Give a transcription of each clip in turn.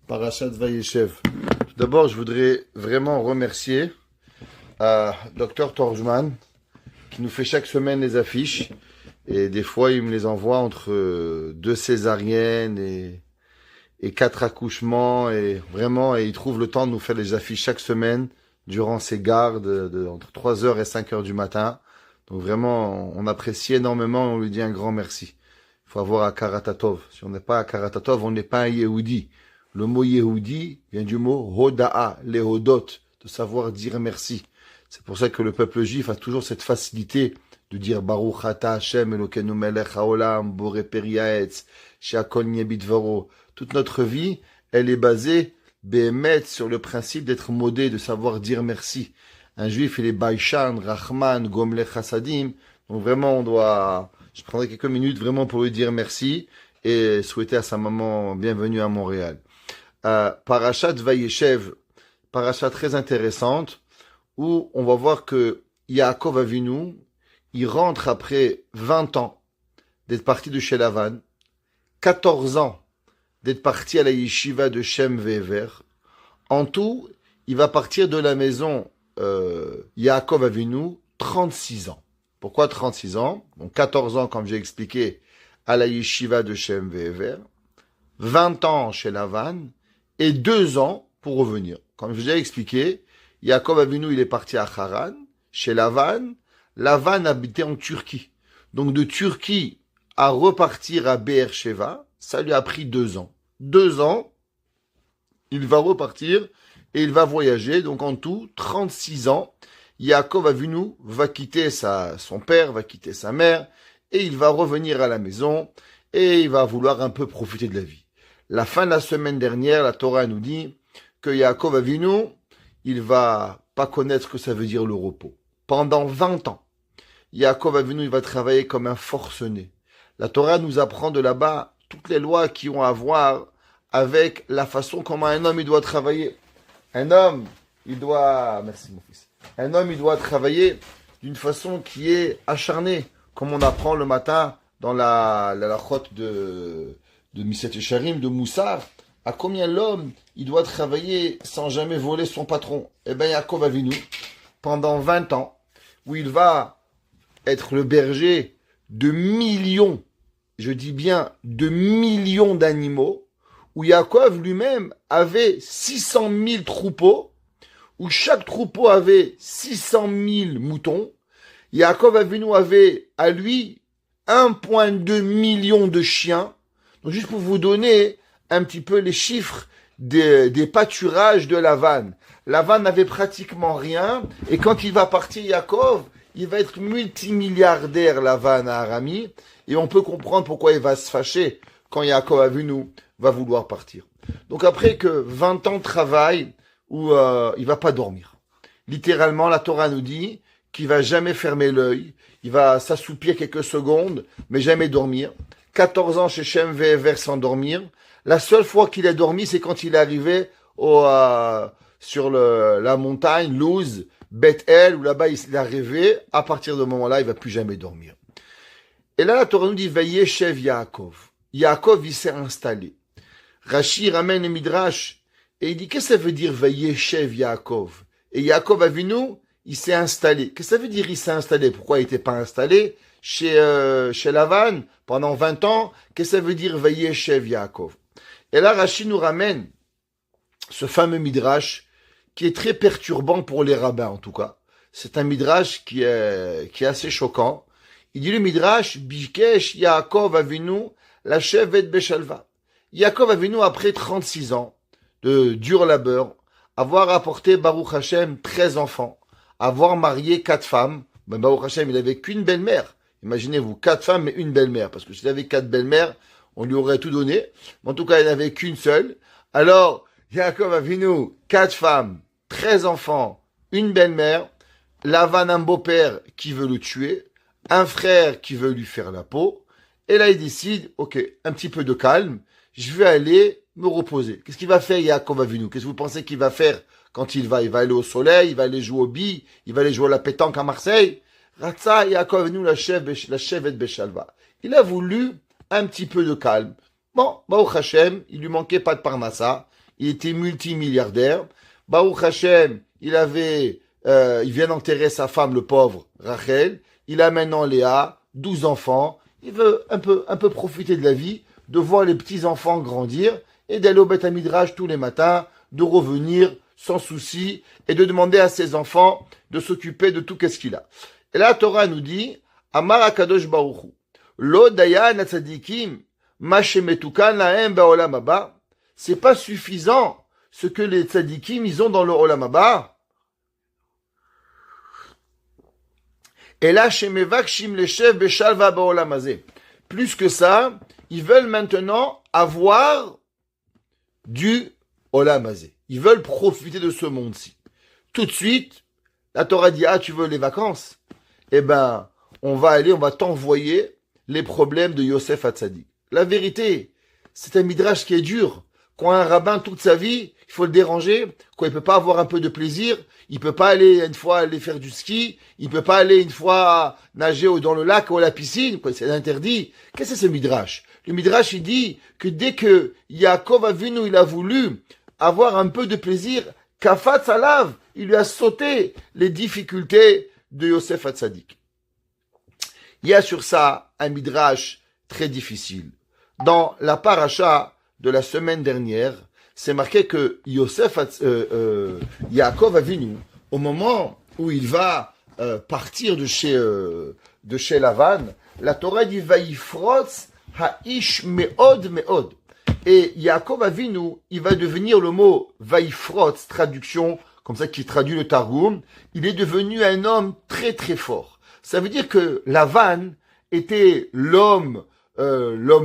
Parashat Vayeshev. Tout d'abord, je voudrais vraiment remercier Dr Torjman qui nous fait chaque semaine les affiches. Et des fois, il me les envoie entre deux césariennes et quatre accouchements. Et vraiment, et il trouve le temps de nous faire les affiches chaque semaine durant ses gardes entre 3 heures et 5 heures du matin. Donc vraiment, on apprécie énormément et on lui dit un grand merci. Il faut avoir Akarat Hatov. Si on n'est pas Akarat Hatov, on n'est pas un Yehudi. Le mot Yehudi vient du mot Hoda'a, les Hodot, de savoir dire merci. C'est pour ça que le peuple juif a toujours cette facilité de dire Baruch Ata Hashem Elokeinu Melech Haolam Boré Periaetz She'akol Niyeh Bidvaro. Toute notre vie, elle est basée Behemet sur le principe d'être modé, de savoir dire merci. Un juif, il est Baishan, Rahman, Gomle Chassadim. Donc vraiment, je prendrai quelques minutes vraiment pour lui dire merci et souhaiter à sa maman bienvenue à Montréal. Parashat Vayeshev, parashat très intéressante, où on va voir que Yaakov Avinu, il rentre après 20 ans d'être parti de chez Lavan, 14 ans d'être parti à la yeshiva de Shem Ve'ever. En tout, il va partir de la maison Yaakov Avinu 36 ans. Pourquoi 36 ans? Donc 14 ans, comme j'ai expliqué, à la yeshiva de Shem Ve'ever, 20 ans chez Lavan, et 2 ans pour revenir. Comme je vous ai expliqué, Yaakov Avinu, il est parti à Haran, chez Lavan. Lavan habitait en Turquie. Donc de Turquie à repartir à Be'er-Sheva, ça lui a pris 2 ans. 2 ans, il va repartir et il va voyager. Donc en tout, 36 ans, Yaakov Avinu va quitter son père, va quitter sa mère, et il va revenir à la maison, et il va vouloir un peu profiter de la vie. La fin de la semaine dernière, la Torah nous dit que Yaakov Avinu, il va pas connaître ce que ça veut dire le repos. Pendant 20 ans, Yaakov Avinu, il va travailler comme un forcené. La Torah nous apprend de là-bas toutes les lois qui ont à voir avec la façon comment un homme il doit travailler. Un homme, il doit... Merci mon fils. Un homme, il doit travailler d'une façon qui est acharnée, comme on apprend le matin dans la chote de Miset Yesharim, de Moussar. À combien l'homme, il doit travailler sans jamais voler son patron? Eh bien, Yaakov Avinu, pendant 20 ans, où il va être le berger de millions, je dis bien de millions d'animaux, où Yaakov lui-même avait 600 000 troupeaux, où chaque troupeau avait 600 000 moutons. Yaakov Avinu avait à lui 1,2 million de chiens. Donc juste pour vous donner un petit peu les chiffres des pâturages de Lavan. Lavan n'avait pratiquement rien, et quand il va partir, Yaakov, il va être multimilliardaire, Lavan à Arami, et on peut comprendre pourquoi il va se fâcher quand Yaakov Avinu va vouloir partir. Donc après que 20 ans de travail, où il va pas dormir. Littéralement, la Torah nous dit qu'il va jamais fermer l'œil, il va s'assoupir quelques secondes, mais jamais dormir. 14 ans chez Shem Ve'ever sans dormir. La seule fois qu'il a dormi, c'est quand il est arrivé sur la montagne, Luz, Beth El, où là-bas il a rêvé. À partir de ce moment-là, il va plus jamais dormir. Et là, la Torah nous dit Vayeshev Yaakov. Yaakov, il s'est installé. Rashi ramène le Midrash et il dit, qu'est-ce que ça veut dire Vayeshev Yaakov? Et Yaakov Avinu, il s'est installé. Qu'est-ce que ça veut dire il s'est installé? Pourquoi il n'était pas installé chez Lavan pendant 20 ans? Qu'est-ce que ça veut dire Vayeshev Yaakov? Et là, Rashi nous ramène ce fameux Midrash qui est très perturbant pour les rabbins en tout cas. C'est un Midrash qui est assez choquant. Il dit le Midrash, Bikesh Yaakov Avinu, la Shevet Beshalva. Yaakov Avinu, après 36 ans, de dur labeur, avoir apporté Baruch Hashem 13 enfants, avoir marié 4 femmes. Ben Baruch Hashem, il avait qu'une belle-mère. Imaginez-vous, 4 femmes mais une belle-mère. Parce que s'il avait 4 belles-mères, on lui aurait tout donné. Mais en tout cas, il n'avait qu'une seule. Alors, Yaakov Avinu, 4 femmes, 13 enfants, une belle-mère, Lavan un beau-père qui veut le tuer, un frère qui veut lui faire la peau. Et là, il décide, ok, un petit peu de calme, je vais aller me reposer. Qu'est-ce qu'il va faire Yaakov Avinu? Qu'est-ce que vous pensez qu'il va faire quand il va? Il va aller au soleil, il va aller jouer au billes, il va aller jouer à la pétanque à Marseille. Ratsa Yaakov Avinu la Shevet Beshalva. Il a voulu un petit peu de calme. Bon, Baruch Hashem, il lui manquait pas de parnassa. il était multimilliardaire. Baruch Hashem, il vient d'enterrer sa femme, le pauvre Rachel. Il a maintenant Léa, 12 enfants. Il veut un peu profiter de la vie, de voir les petits-enfants grandir et d'aller au Beth Midrash tous les matins, de revenir sans souci et de demander à ses enfants de s'occuper de tout qu'est-ce qu'il a. Et là, la Torah nous dit, Amar HaKadosh Baruch Hu, Lo dayan atzadikim, ma shemetukan lahem ba'olam haba. C'est pas suffisant ce que les tzadikim ils ont dans le olam haba. Et là, shemevakshim leshev beshalva ba'olam hazeh. Plus que ça, ils veulent maintenant avoir du olam hazeh. Ils veulent profiter de ce monde-ci. Tout de suite, la Torah dit, tu veux les vacances? Eh ben, on va t'envoyer les problèmes de Yosef Hatzadik. La vérité, c'est un midrash qui est dur. Quand un rabbin, toute sa vie, il faut le déranger, quand il peut pas avoir un peu de plaisir, il peut pas aller une fois aller faire du ski, il peut pas aller une fois nager dans le lac ou à la piscine, c'est interdit. Qu'est-ce que c'est ce midrash? Le midrash, il dit que dès que Yaakov Avinu, il a voulu avoir un peu de plaisir, Kafat Salav, il lui a sauté les difficultés de Yosef Hatzadik. Il y a sur ça un midrash très difficile. Dans la paracha de la semaine dernière, c'est marqué que Yaakov Avinu, au moment où il va partir de chez Lavan, la Torah dit Vaïfrotz ha'ish me'od me'od. Et Yaakov Avinu, il va devenir le mot Vaïfrotz, traduction comme ça qui traduit le Targum, il est devenu un homme très très fort. Ça veut dire que Lavan était l'homme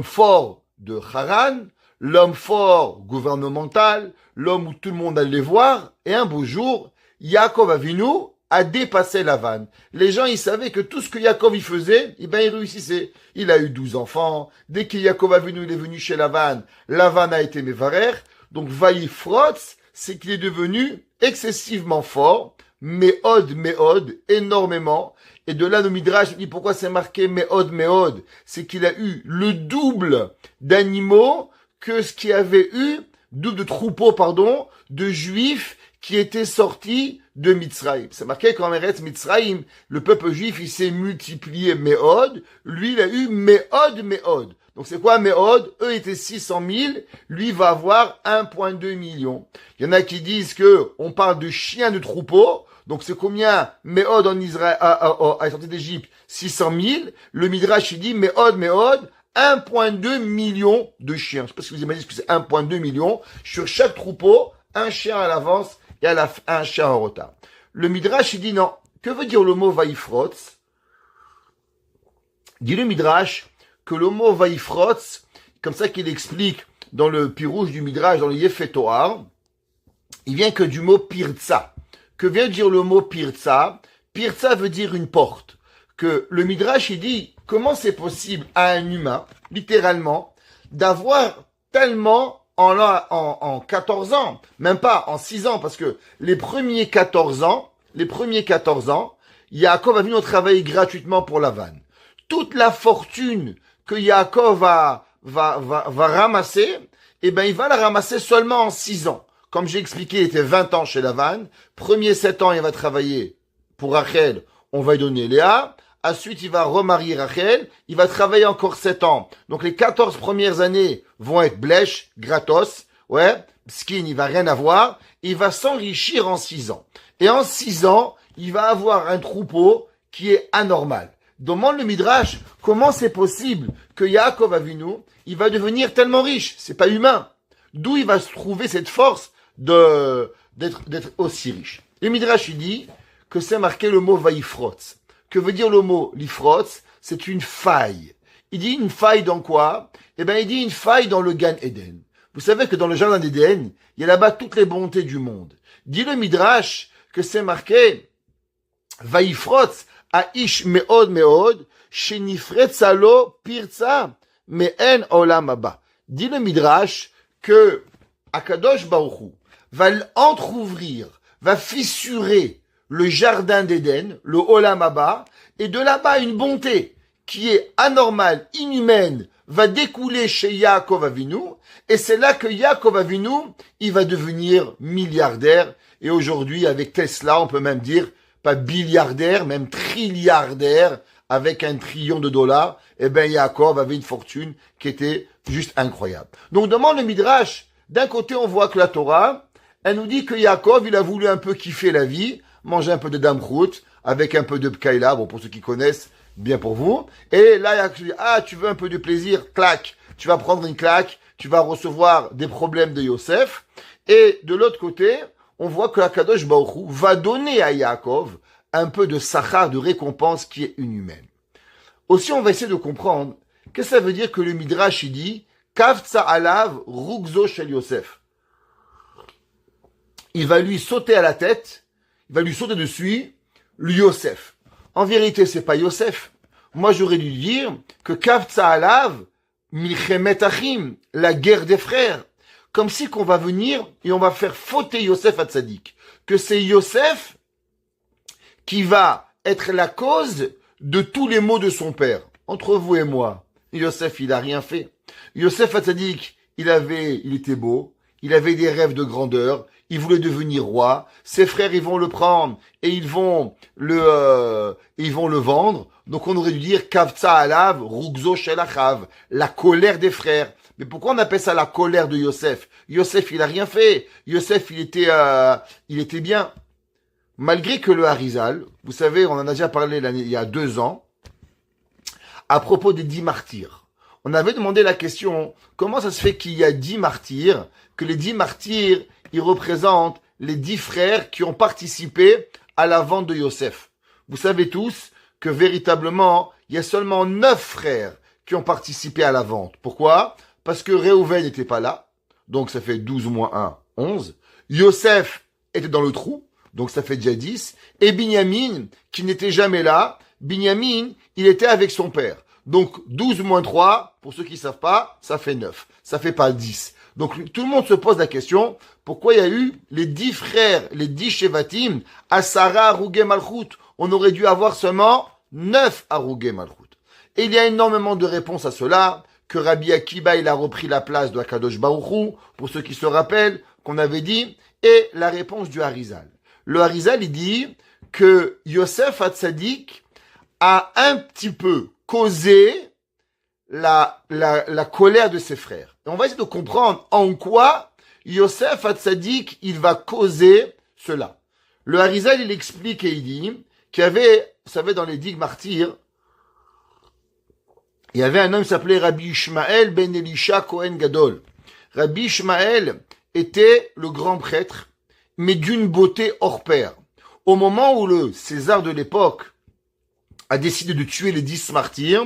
fort de Haran, l'homme fort gouvernemental, l'homme où tout le monde allait voir, et un beau jour, Yaakov Avinu a dépassé Lavan. Les gens, ils savaient que tout ce que Yaakov il faisait, il réussissait. Il a eu 12 enfants. Dès que Yaakov Avinu il est venu chez Lavan, Lavan a été Mevarer. Donc, Vaïfrotz, c'est qu'il est devenu excessivement fort, Me'od, énormément. Et de là, le Midrash dit pourquoi c'est marqué Me'od. C'est qu'il a eu le double d'animaux que ce qu'il avait eu, double de troupeaux, de juifs qui étaient sortis de Mitzraïm. C'est marqué qu'en Eretz Mitzraïm, le peuple juif, il s'est multiplié Me'od. Lui, il a eu Me'od. Donc c'est quoi Me'od? Eux étaient 600 000, lui va avoir 1,2 million. Il y en a qui disent que on parle de chiens de troupeau. Donc c'est combien Me'od en Israël, à la sortie d'Égypte? 600 000. Le Midrash, il dit Me'od, 1,2 million de chiens. Je sais pas si vous imaginez ce que c'est 1,2 million. Sur chaque troupeau, un chien à l'avance et à la fin, un chien en retard. Le Midrash, il dit non. Que veut dire le mot Vaïfrotz? Dit le Midrash que le mot Vaïfrotz, comme ça qu'il explique dans le pirouge du Midrash, dans le Yefet Toar, il vient que du mot Pirtsa. Que vient dire le mot Pirtsa? Pirtsa veut dire une porte. Que le Midrash, il dit, comment c'est possible à un humain, littéralement, d'avoir tellement en 14 ans, même pas en 6 ans, parce que les premiers 14 ans, Yaakov a venu travailler gratuitement pour Lavan. Toute la fortune que Yaakov va ramasser, il va la ramasser seulement en 6 ans. Comme j'ai expliqué, il était 20 ans chez Lavan. Premier 7 ans, il va travailler pour Rachel. On va lui donner Léa. Ensuite, il va remarier Rachel. Il va travailler encore 7 ans. Donc, les 14 premières années vont être blèche, gratos. Ouais. Skin, il va rien avoir. Il va s'enrichir en 6 ans. Et en 6 ans, il va avoir un troupeau qui est anormal. Demande le Midrash, comment c'est possible que Yaakov Avinu, il va devenir tellement riche? C'est pas humain. D'où il va se trouver cette force d'être aussi riche? Le Midrash, il dit que c'est marqué le mot Vaïfrotz. Que veut dire le mot Lifrotz? C'est une faille. Il dit une faille dans quoi? Il dit une faille dans le Gan Eden. Vous savez que dans le jardin d'Éden, il y a là-bas toutes les bontés du monde. Dit le Midrash que c'est marqué Vaïfrotz Aish me'od, shenifretzalo pirtsa, me'en olam haba. Dit le Midrash que Akadosh Baruch Hu va entrouvrir, va fissurer le jardin d'Éden, le olam haba, et de là-bas une bonté qui est anormale, inhumaine, va découler chez Yaakov Avinu, et c'est là que Yaakov Avinu, il va devenir milliardaire, et aujourd'hui, avec Tesla, on peut même dire, pas milliardaire, même trilliardaire, avec $1 trillion, eh ben Yaakov avait une fortune qui était juste incroyable. Donc, demande le Midrash, d'un côté, on voit que la Torah, elle nous dit que Yaakov, il a voulu un peu kiffer la vie, manger un peu de damrout, avec un peu de pkaïla, bon, pour ceux qui connaissent, bien pour vous. Et là, Yaakov dit, ah, tu veux un peu de plaisir, clac, tu vas prendre une claque, tu vas recevoir des problèmes de Yosef. Et de l'autre côté, on voit que Akadosh Baruch Hu va donner à Yaakov un peu de sachar, de récompense qui est inhumaine. Aussi, on va essayer de comprendre que ça veut dire que le Midrash, il dit, Kavtsa alav rugzo shel Yosef. Il va lui sauter à la tête, il va lui sauter dessus, le Yosef. En vérité, c'est pas Yosef. Moi, j'aurais dû dire que Kavtsa alav milchemet achim, la guerre des frères. Comme si qu'on va venir et on va faire fauter Yosef à Tzadik. Que c'est Yosef qui va être la cause de tous les maux de son père. Entre vous et moi, Yosef, il a rien fait. Yosef Hatzadik, il était beau, il avait des rêves de grandeur, il voulait devenir roi. Ses frères, ils vont le prendre et ils vont le vendre. Donc on aurait dû dire Kavtsa alav rugzo shel achav, la colère des frères. Mais pourquoi on appelle ça la colère de Yosef? Yosef, il a rien fait. Yosef, il était bien. Malgré que le Harizal, vous savez, on en a déjà parlé il y a 2 ans, à propos des 10 martyrs. On avait demandé la question, comment ça se fait qu'il y a 10 martyrs, que les 10 martyrs, ils représentent les 10 frères qui ont participé à la vente de Yosef. Vous savez tous que véritablement, il y a seulement 9 frères qui ont participé à la vente. Pourquoi? Parce que Réhouven n'était pas là, donc ça fait 12 moins 1, 11. Yosef était dans le trou, donc ça fait déjà 10. Et Binyamin, qui n'était jamais là, Binyamin, il était avec son père. Donc 12 moins 3, pour ceux qui ne savent pas, ça fait 9. Ça fait pas 10. Donc tout le monde se pose la question, pourquoi il y a eu les 10 frères, les 10 Shevatim, Asara, Arugé, Malchut? On aurait dû avoir seulement 9 Arugé, Malchut. Et il y a énormément de réponses à cela, que Rabbi Akiba, il a repris la place de Akadosh Baruch Hu, pour ceux qui se rappellent, qu'on avait dit, et la réponse du Harizal. Le Harizal, il dit que Yosef Hatzadik a un petit peu causé la colère de ses frères. Et on va essayer de comprendre en quoi Yosef Hatzadik, il va causer cela. Le Harizal, il explique et il dit qu'il y avait, vous savez, dans les 10 martyrs, il y avait un homme qui s'appelait Rabbi Ishmael ben Elisha Kohen Gadol. Rabbi Ishmael était le grand prêtre, mais d'une beauté hors pair. Au moment où le César de l'époque a décidé de tuer les 10 martyrs,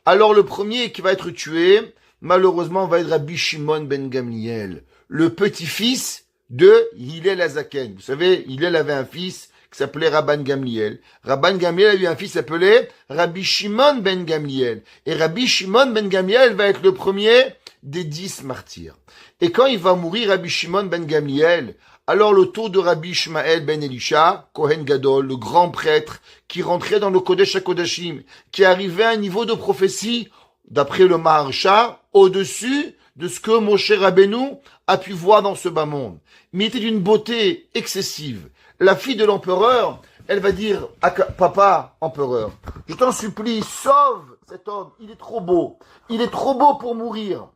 alors le premier qui va être tué, malheureusement, va être Rabbi Shimon ben Gamliel, le petit-fils de Hillel Azaken. Vous savez, Hillel avait un fils qui s'appelait Rabban Gamliel. Rabban Gamliel a eu un fils qui s'appelait Rabbi Shimon ben Gamliel. Et Rabbi Shimon ben Gamliel va être le premier des 10 martyrs. Et quand il va mourir, Rabbi Shimon ben Gamliel, alors le tour de Rabbi Ishmael ben Elisha, Kohen Gadol, le grand prêtre, qui rentrait dans le Kodesh HaKodashim, qui arrivait à un niveau de prophétie, d'après le Maharsha, au-dessus de ce que Moshe Rabbeinu a pu voir dans ce bas monde. Mais il était d'une beauté excessive. La fille de l'empereur, elle va dire à papa, empereur, je t'en supplie, sauve cet homme, il est trop beau. Il est trop beau pour mourir.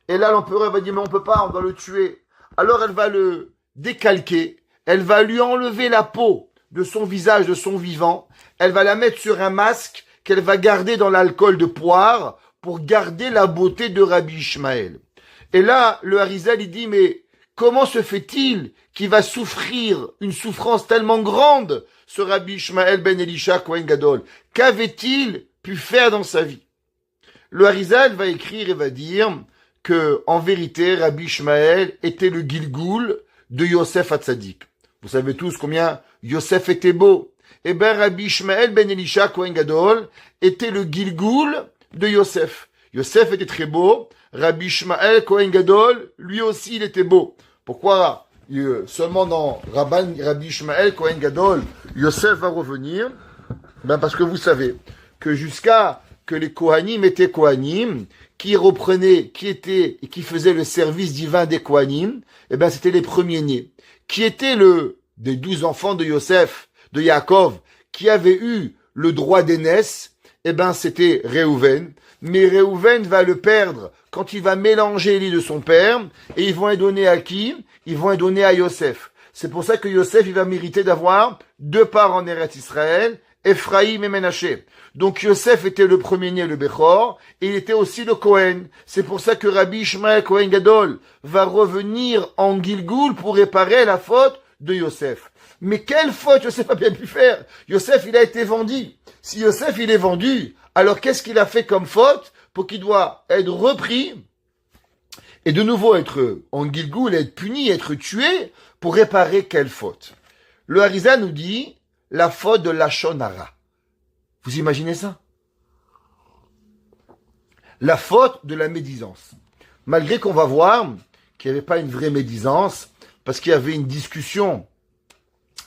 Et là, l'empereur va dire, mais on peut pas, on doit le tuer. Alors elle va le décalquer, elle va lui enlever la peau de son visage, de son vivant, elle va la mettre sur un masque qu'elle va garder dans l'alcool de poire pour garder la beauté de Rabbi Ishmael. Et là, le Harizal, il dit, mais comment se fait-il qu'il va souffrir une souffrance tellement grande, ce Rabbi Ishmael ben Elisha Kohen Gadol? Qu'avait-il pu faire dans sa vie? Le Harizal va écrire et va dire que, en vérité, Rabbi Ishmael était le Gilgoul de Yosef Hatzadik. Vous savez tous combien Yosef était beau. Eh bien, Rabbi Ishmael ben Elisha Kohen Gadol était le Gilgoul de Yosef. Yosef était très beau. Rabbi Ishmael Kohen Gadol, lui aussi, il était beau. Pourquoi seulement dans Rabbi Ishmael Kohen Gadol, Yosef va revenir? Ben parce que vous savez que jusqu'à que les Kohanim étaient Kohanim, qui reprenaient, qui faisaient le service divin des Kohanim, eh ben, c'était les premiers-nés. Qui était des 12 enfants de Yosef, de Yaakov, qui avait eu le droit d'aînesse, eh ben, c'était Réhouven. Mais Réhouven va le perdre quand il va mélanger les de son père, et ils vont les donner à qui? Ils vont les donner à Yosef. C'est pour ça que Yosef, il va mériter d'avoir 2 parts en Eretz Israël, Ephraïm et Ménaché. Donc Yosef était le premier-né, le Bechor, et il était aussi le Kohen. C'est pour ça que Rabbi Ishmael Kohen Gadol va revenir en Gilgoul pour réparer la faute de Yosef. Mais quelle faute Yosef a bien pu faire? Yosef, il a été vendu. Si Yosef, il est vendu, alors qu'est-ce qu'il a fait comme faute pour qu'il doit être repris et de nouveau être en Gilgoul, être puni, être tué pour réparer quelle faute? Le Harizal nous dit la faute de Lachon Hara. Vous imaginez ça? La faute de la médisance. Malgré qu'on va voir qu'il n'y avait pas une vraie médisance, parce qu'il y avait une discussion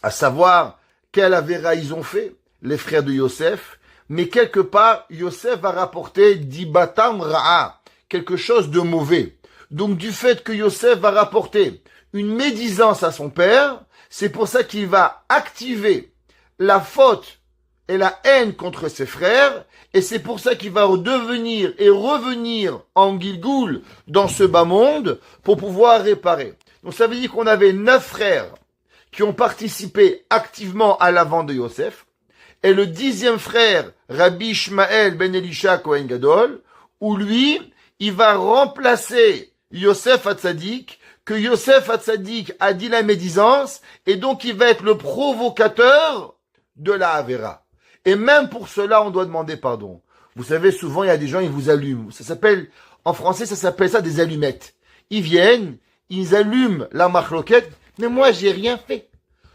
à savoir quelle avéra ils ont fait, les frères de Yosef, mais quelque part, Yosef va rapporter dibatam ra'a, quelque chose de mauvais. Donc du fait que Yosef va rapporter une médisance à son père, c'est pour ça qu'il va activer la faute et la haine contre ses frères, et c'est pour ça qu'il va devenir et revenir en Gilgoul dans ce bas monde pour pouvoir réparer. Donc ça veut dire qu'on avait 9 frères qui ont participé activement à la vente de Yosef, et le 10e frère, Rabbi Ishmael ben Elisha Kohen Gadol, où lui, il va remplacer Yosef Hatzadik, que Yosef Hatzadik a dit la médisance, et donc il va être le provocateur de la Havera. Et même pour cela, on doit demander pardon. Vous savez, souvent, il y a des gens, ils vous allument. Ça s'appelle, en français, ça s'appelle ça des allumettes. Ils viennent, ils allument la machloquette, mais moi, j'ai rien fait.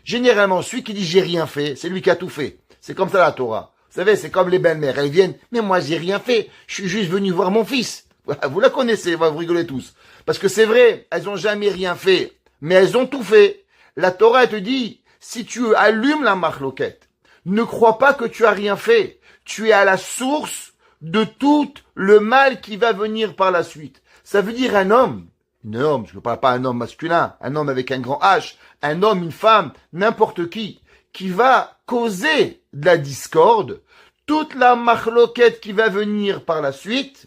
Généralement, celui qui dit j'ai rien fait, c'est lui qui a tout fait. C'est comme ça la Torah. Vous savez, c'est comme les belles-mères. Elles viennent, mais moi, j'ai rien fait. Je suis juste venu voir mon fils. Vous la connaissez, vous rigolez tous. Parce que c'est vrai, elles ont jamais rien fait, mais elles ont tout fait. La Torah, elle te dit, si tu allumes la machloquette, ne crois pas que tu as rien fait. Tu es à la source de tout le mal qui va venir par la suite. Ça veut dire un homme, je ne parle pas un homme masculin, un homme avec un grand H, un homme, une femme, n'importe qui va causer de la discorde, toute la machloquette qui va venir par la suite,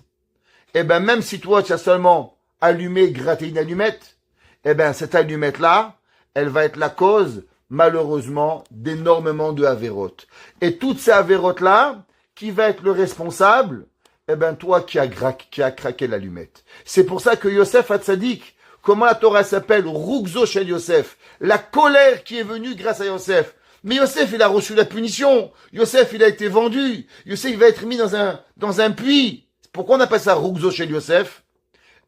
eh ben même si toi tu as seulement allumé, gratté une allumette, eh ben cette allumette-là, elle va être la cause malheureusement d'énormément de avérotes. Et toutes ces avérotes-là, qui va être le responsable? Eh ben toi qui a craqué l'allumette. C'est pour ça que Yosef Hatzadik, comment la Torah s'appelle? Rugzo shel Yosef, la colère qui est venue grâce à Yosef. Mais Yosef, il a reçu la punition. Yosef, il a été vendu. Yosef, il va être mis dans un puits. Pourquoi on appelle ça Rugzo shel Yosef?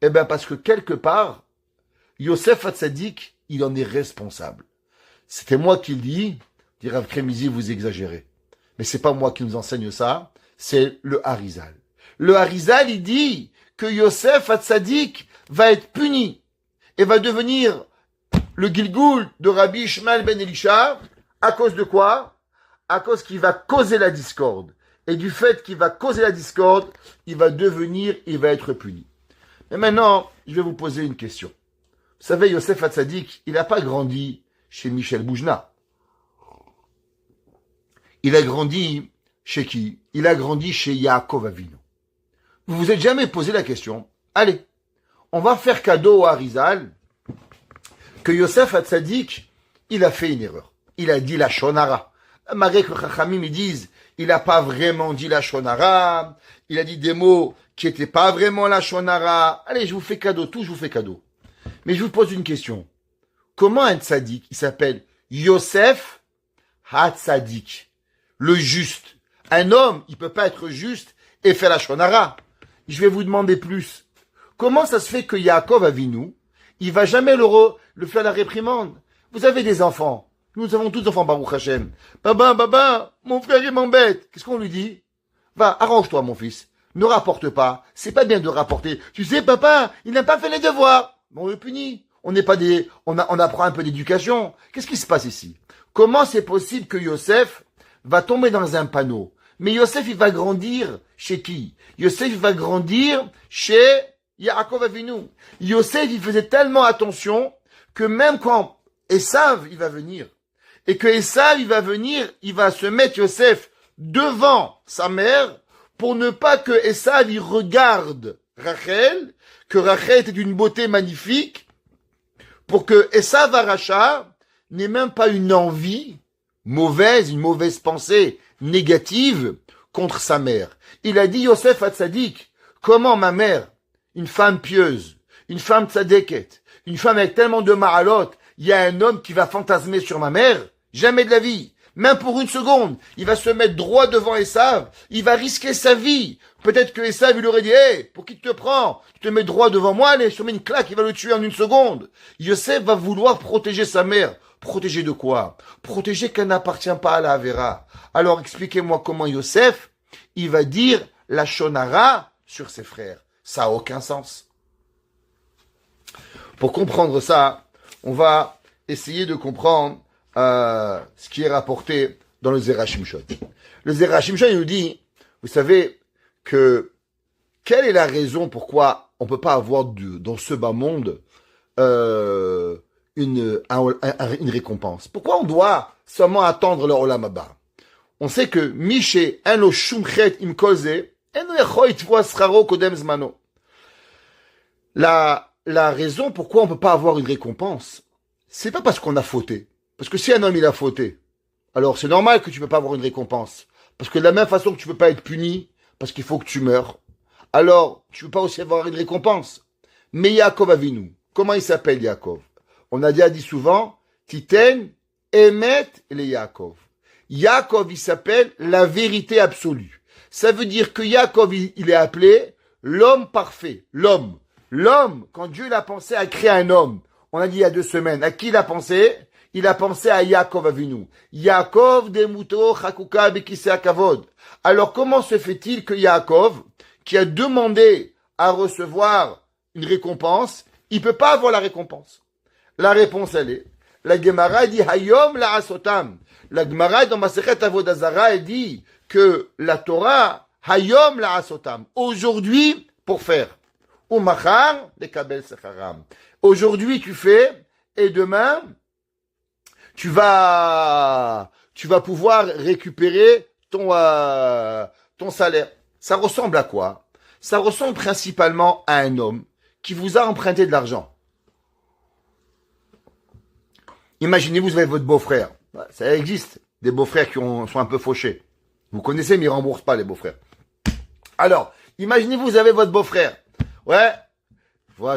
Eh ben parce que quelque part, Yosef Hatzadik, il en est responsable. C'était moi qui le dis, dit Rav Kremizi, vous exagérez. Mais c'est pas moi qui nous enseigne ça, c'est le Harizal. Le Harizal, il dit que Yosef Hatzadik va être puni et va devenir le Gilgoul de Rabbi Ishmael ben Elisha. À cause de quoi? À cause qu'il va causer la discorde. Et du fait qu'il va causer la discorde, il va être puni. Mais maintenant, je vais vous poser une question. Vous savez, Yosef Hatzadik, il n'a pas grandi chez Michel Boujna. Il a grandi chez qui? Il a grandi chez Yaakov Avinu. Vous vous êtes jamais posé la question? Allez, on va faire cadeau à Harizal que Yosef Hatzadik, il a fait une erreur. Il a dit la Shonara. Malgré que Chachamim ils disent, il n'a pas vraiment dit la Shonara, il a dit des mots qui n'étaient pas vraiment la Shonara. Allez, je vous fais cadeau, tout je vous fais cadeau. Mais je vous pose une question. Comment un tzaddik, il s'appelle Yosef Hatzadik, le juste? Un homme, il peut pas être juste et faire la Shonara. Je vais vous demander plus. Comment ça se fait que Yaakov Avinu, il va jamais le faire la réprimande? Vous avez des enfants. Nous avons tous des enfants, Baruch Hashem. Baba, mon frère, il m'embête. Qu'est-ce qu'on lui dit? Va, arrange-toi, mon fils. Ne rapporte pas. C'est pas bien de rapporter. Tu sais, papa, il n'a pas fait les devoirs. On le punit. On apprend un peu d'éducation. Qu'est-ce qui se passe ici? Comment c'est possible que Yosef va tomber dans un panneau? Mais Yosef, il va grandir chez qui? Yosef, il va grandir chez Yaakov Avinu. Yosef, il faisait tellement attention que même quand Esav, il va venir, et que Esav, il va venir, il va se mettre Yosef devant sa mère pour ne pas que Esav, il regarde Rachel, que Rachel était d'une beauté magnifique, pour que Esav Aracha n'ait même pas une envie mauvaise, une mauvaise pensée négative contre sa mère. Il a dit Yosef Hatzadik, comment ma mère, une femme pieuse, une femme tzadeket, une femme avec tellement de ma'alot, il y a un homme qui va fantasmer sur ma mère? Jamais de la vie. Même pour une seconde. Il va se mettre droit devant Esav. Il va risquer sa vie. Peut-être que Esav, il aurait dit, hey, pour qui tu te prends? Tu te mets droit devant moi, allez, je te mets une claque, il va le tuer en une seconde. Yosef va vouloir protéger sa mère. Protéger de quoi? Protéger qu'elle n'appartient pas à la Avera. Alors expliquez-moi comment Yosef, il va dire la shonara sur ses frères. Ça a aucun sens. Pour comprendre ça, on va essayer de comprendre ce qui est rapporté dans le Zera Shimshon. Le Zera Shimshon, il nous dit, vous savez que quelle est la raison pourquoi on peut pas avoir dans ce bas monde une récompense? Pourquoi on doit seulement attendre le Olam Haba? On sait que Miché eno shumchet im kolze eno yachol itvoa scharo kodem zmano. La raison pourquoi on peut pas avoir une récompense, c'est pas parce qu'on a fauté. Parce que si un homme il a fauté, alors c'est normal que tu peux pas avoir une récompense. Parce que de la même façon que tu peux pas être puni, parce qu'il faut que tu meurs, alors tu peux pas aussi avoir une récompense. Mais Yaakov Avinu, comment il s'appelle Yaakov? On a déjà dit souvent, Titen, Emet le Yaakov. Yaakov, il s'appelle la vérité absolue. Ça veut dire que Yaakov, il est appelé l'homme parfait, l'homme. L'homme, quand Dieu il a pensé à créer un homme, on a dit il y a 2 semaines, à qui il a pensé? Il a pensé à Yaakov Avinu. Yaakov demuto chakuka bekisei hakavod. Alors comment se fait-il que Yaakov, qui a demandé à recevoir une récompense, il peut pas avoir la récompense? La réponse elle est, la Gemara dit Hayom la asotam. La Gemara dans Masechet Avodah Zarah elle dit que la Torah Hayom la asotam. Aujourd'hui pour faire. Ou machar le kabel secharam. Aujourd'hui tu fais et demain tu vas pouvoir récupérer ton salaire. Ça ressemble à quoi? Ça ressemble principalement à un homme qui vous a emprunté de l'argent. Imaginez, vous avez votre beau-frère. Ça existe, des beaux-frères qui sont un peu fauchés. Vous connaissez, mais ils remboursent pas les beaux-frères. Alors, imaginez, vous avez votre beau-frère. Ouais,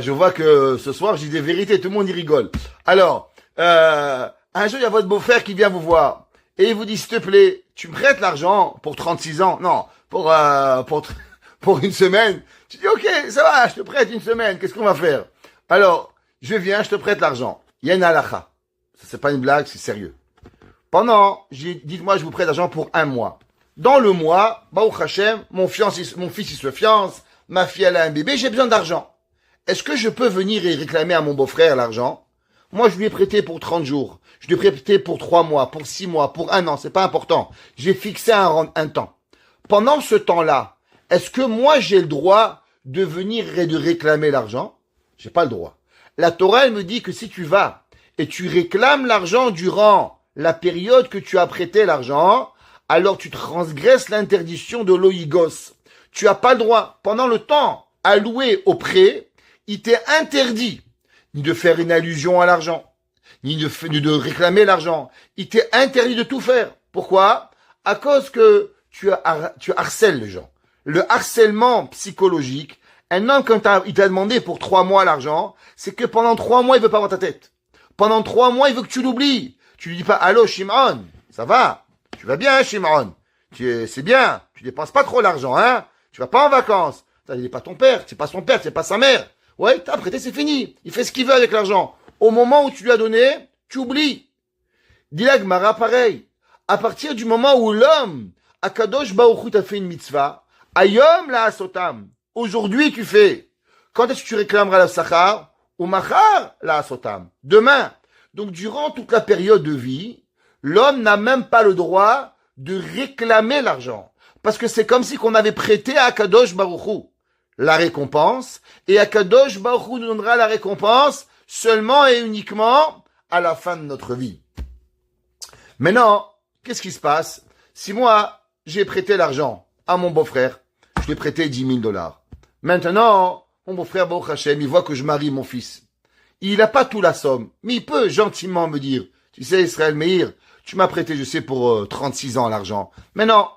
je vois que ce soir, j'ai des vérités, tout le monde y rigole. Alors, un jour, il y a votre beau-frère qui vient vous voir et il vous dit, s'il te plaît, tu me prêtes l'argent pour 36 ans? Non, pour une semaine. Tu dis, ok, ça va, je te prête une semaine, qu'est-ce qu'on va faire? Alors, je viens, je te prête l'argent. Il y a une halakha. Ça, c'est pas une blague, c'est sérieux. Dites-moi, je vous prête l'argent pour 1 mois. Dans le mois, Baruch Hashem, mon fils, il se fiance, ma fille, elle a un bébé, j'ai besoin d'argent. Est-ce que je peux venir et réclamer à mon beau-frère l'argent? Moi, je lui ai prêté pour 30 jours. Je lui ai prêté pour 3 mois, pour 6 mois, pour 1 an. C'est pas important. J'ai fixé un temps. Pendant ce temps-là, est-ce que moi, j'ai le droit de venir et de réclamer l'argent? J'ai pas le droit. La Torah, elle me dit que si tu vas et tu réclames l'argent durant la période que tu as prêté l'argent, alors tu transgresses l'interdiction de l'oïgos. Tu as pas le droit. Pendant le temps alloué au prêt, il t'est interdit ni de faire une allusion à l'argent, ni de réclamer l'argent. Il t'est interdit de tout faire. Pourquoi? À cause que tu harcèles les gens. Le harcèlement psychologique, un homme quand il t'a demandé pour 3 mois l'argent, c'est que pendant 3 mois, il veut pas avoir ta tête. Pendant 3 mois, il veut que tu l'oublies. Tu lui dis pas, allô, Shimon, ça va? Tu vas bien, hein, Shimon? C'est bien. Tu dépenses pas trop l'argent, hein? Tu vas pas en vacances. Ça, il n'est pas ton père, c'est pas son père, c'est pas sa mère. Ouais, t'as prêté, c'est fini. Il fait ce qu'il veut avec l'argent. Au moment où tu lui as donné, tu oublies. Dis la Gemara, pareil. À partir du moment où l'homme, Akadosh Baruch Hu t'a fait une mitzvah, Ayom la asotam. Aujourd'hui, tu fais. Quand est-ce que tu réclameras la sachar? Ou machar la asotam. Demain. Donc, durant toute la période de vie, l'homme n'a même pas le droit de réclamer l'argent. Parce que c'est comme si qu'on avait prêté à Akadosh Baruch Hu la récompense, et Akadosh Baruch Hu nous donnera la récompense seulement et uniquement à la fin de notre vie. Maintenant, qu'est-ce qui se passe si moi, j'ai prêté l'argent à mon beau-frère, je lui ai prêté 10 000 $. Maintenant, mon beau-frère Baruch Hashem, il voit que je marie mon fils. Il n'a pas tout la somme, mais il peut gentiment me dire, tu sais Israël Meir, tu m'as prêté, je sais, pour 36 ans l'argent. Maintenant,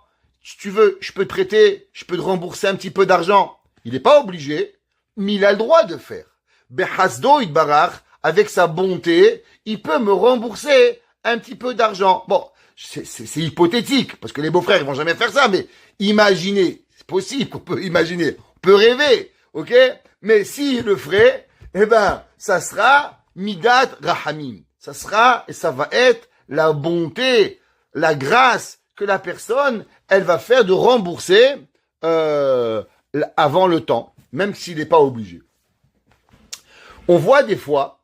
si tu veux, je peux te prêter, je peux te rembourser un petit peu d'argent. Il n'est pas obligé, mais il a le droit de faire. Behasdo Idbarach, avec sa bonté, il peut me rembourser un petit peu d'argent. Bon, c'est hypothétique, parce que les beaux-frères, ils vont jamais faire ça, mais imaginez, c'est possible qu'on peut imaginer, on peut rêver, ok? Mais s'il le ferait, eh ben, ça sera Midat Rahamim. Ça sera, et ça va être la bonté, la grâce que la personne, elle va faire de rembourser avant le temps, même s'il n'est pas obligé. On voit des fois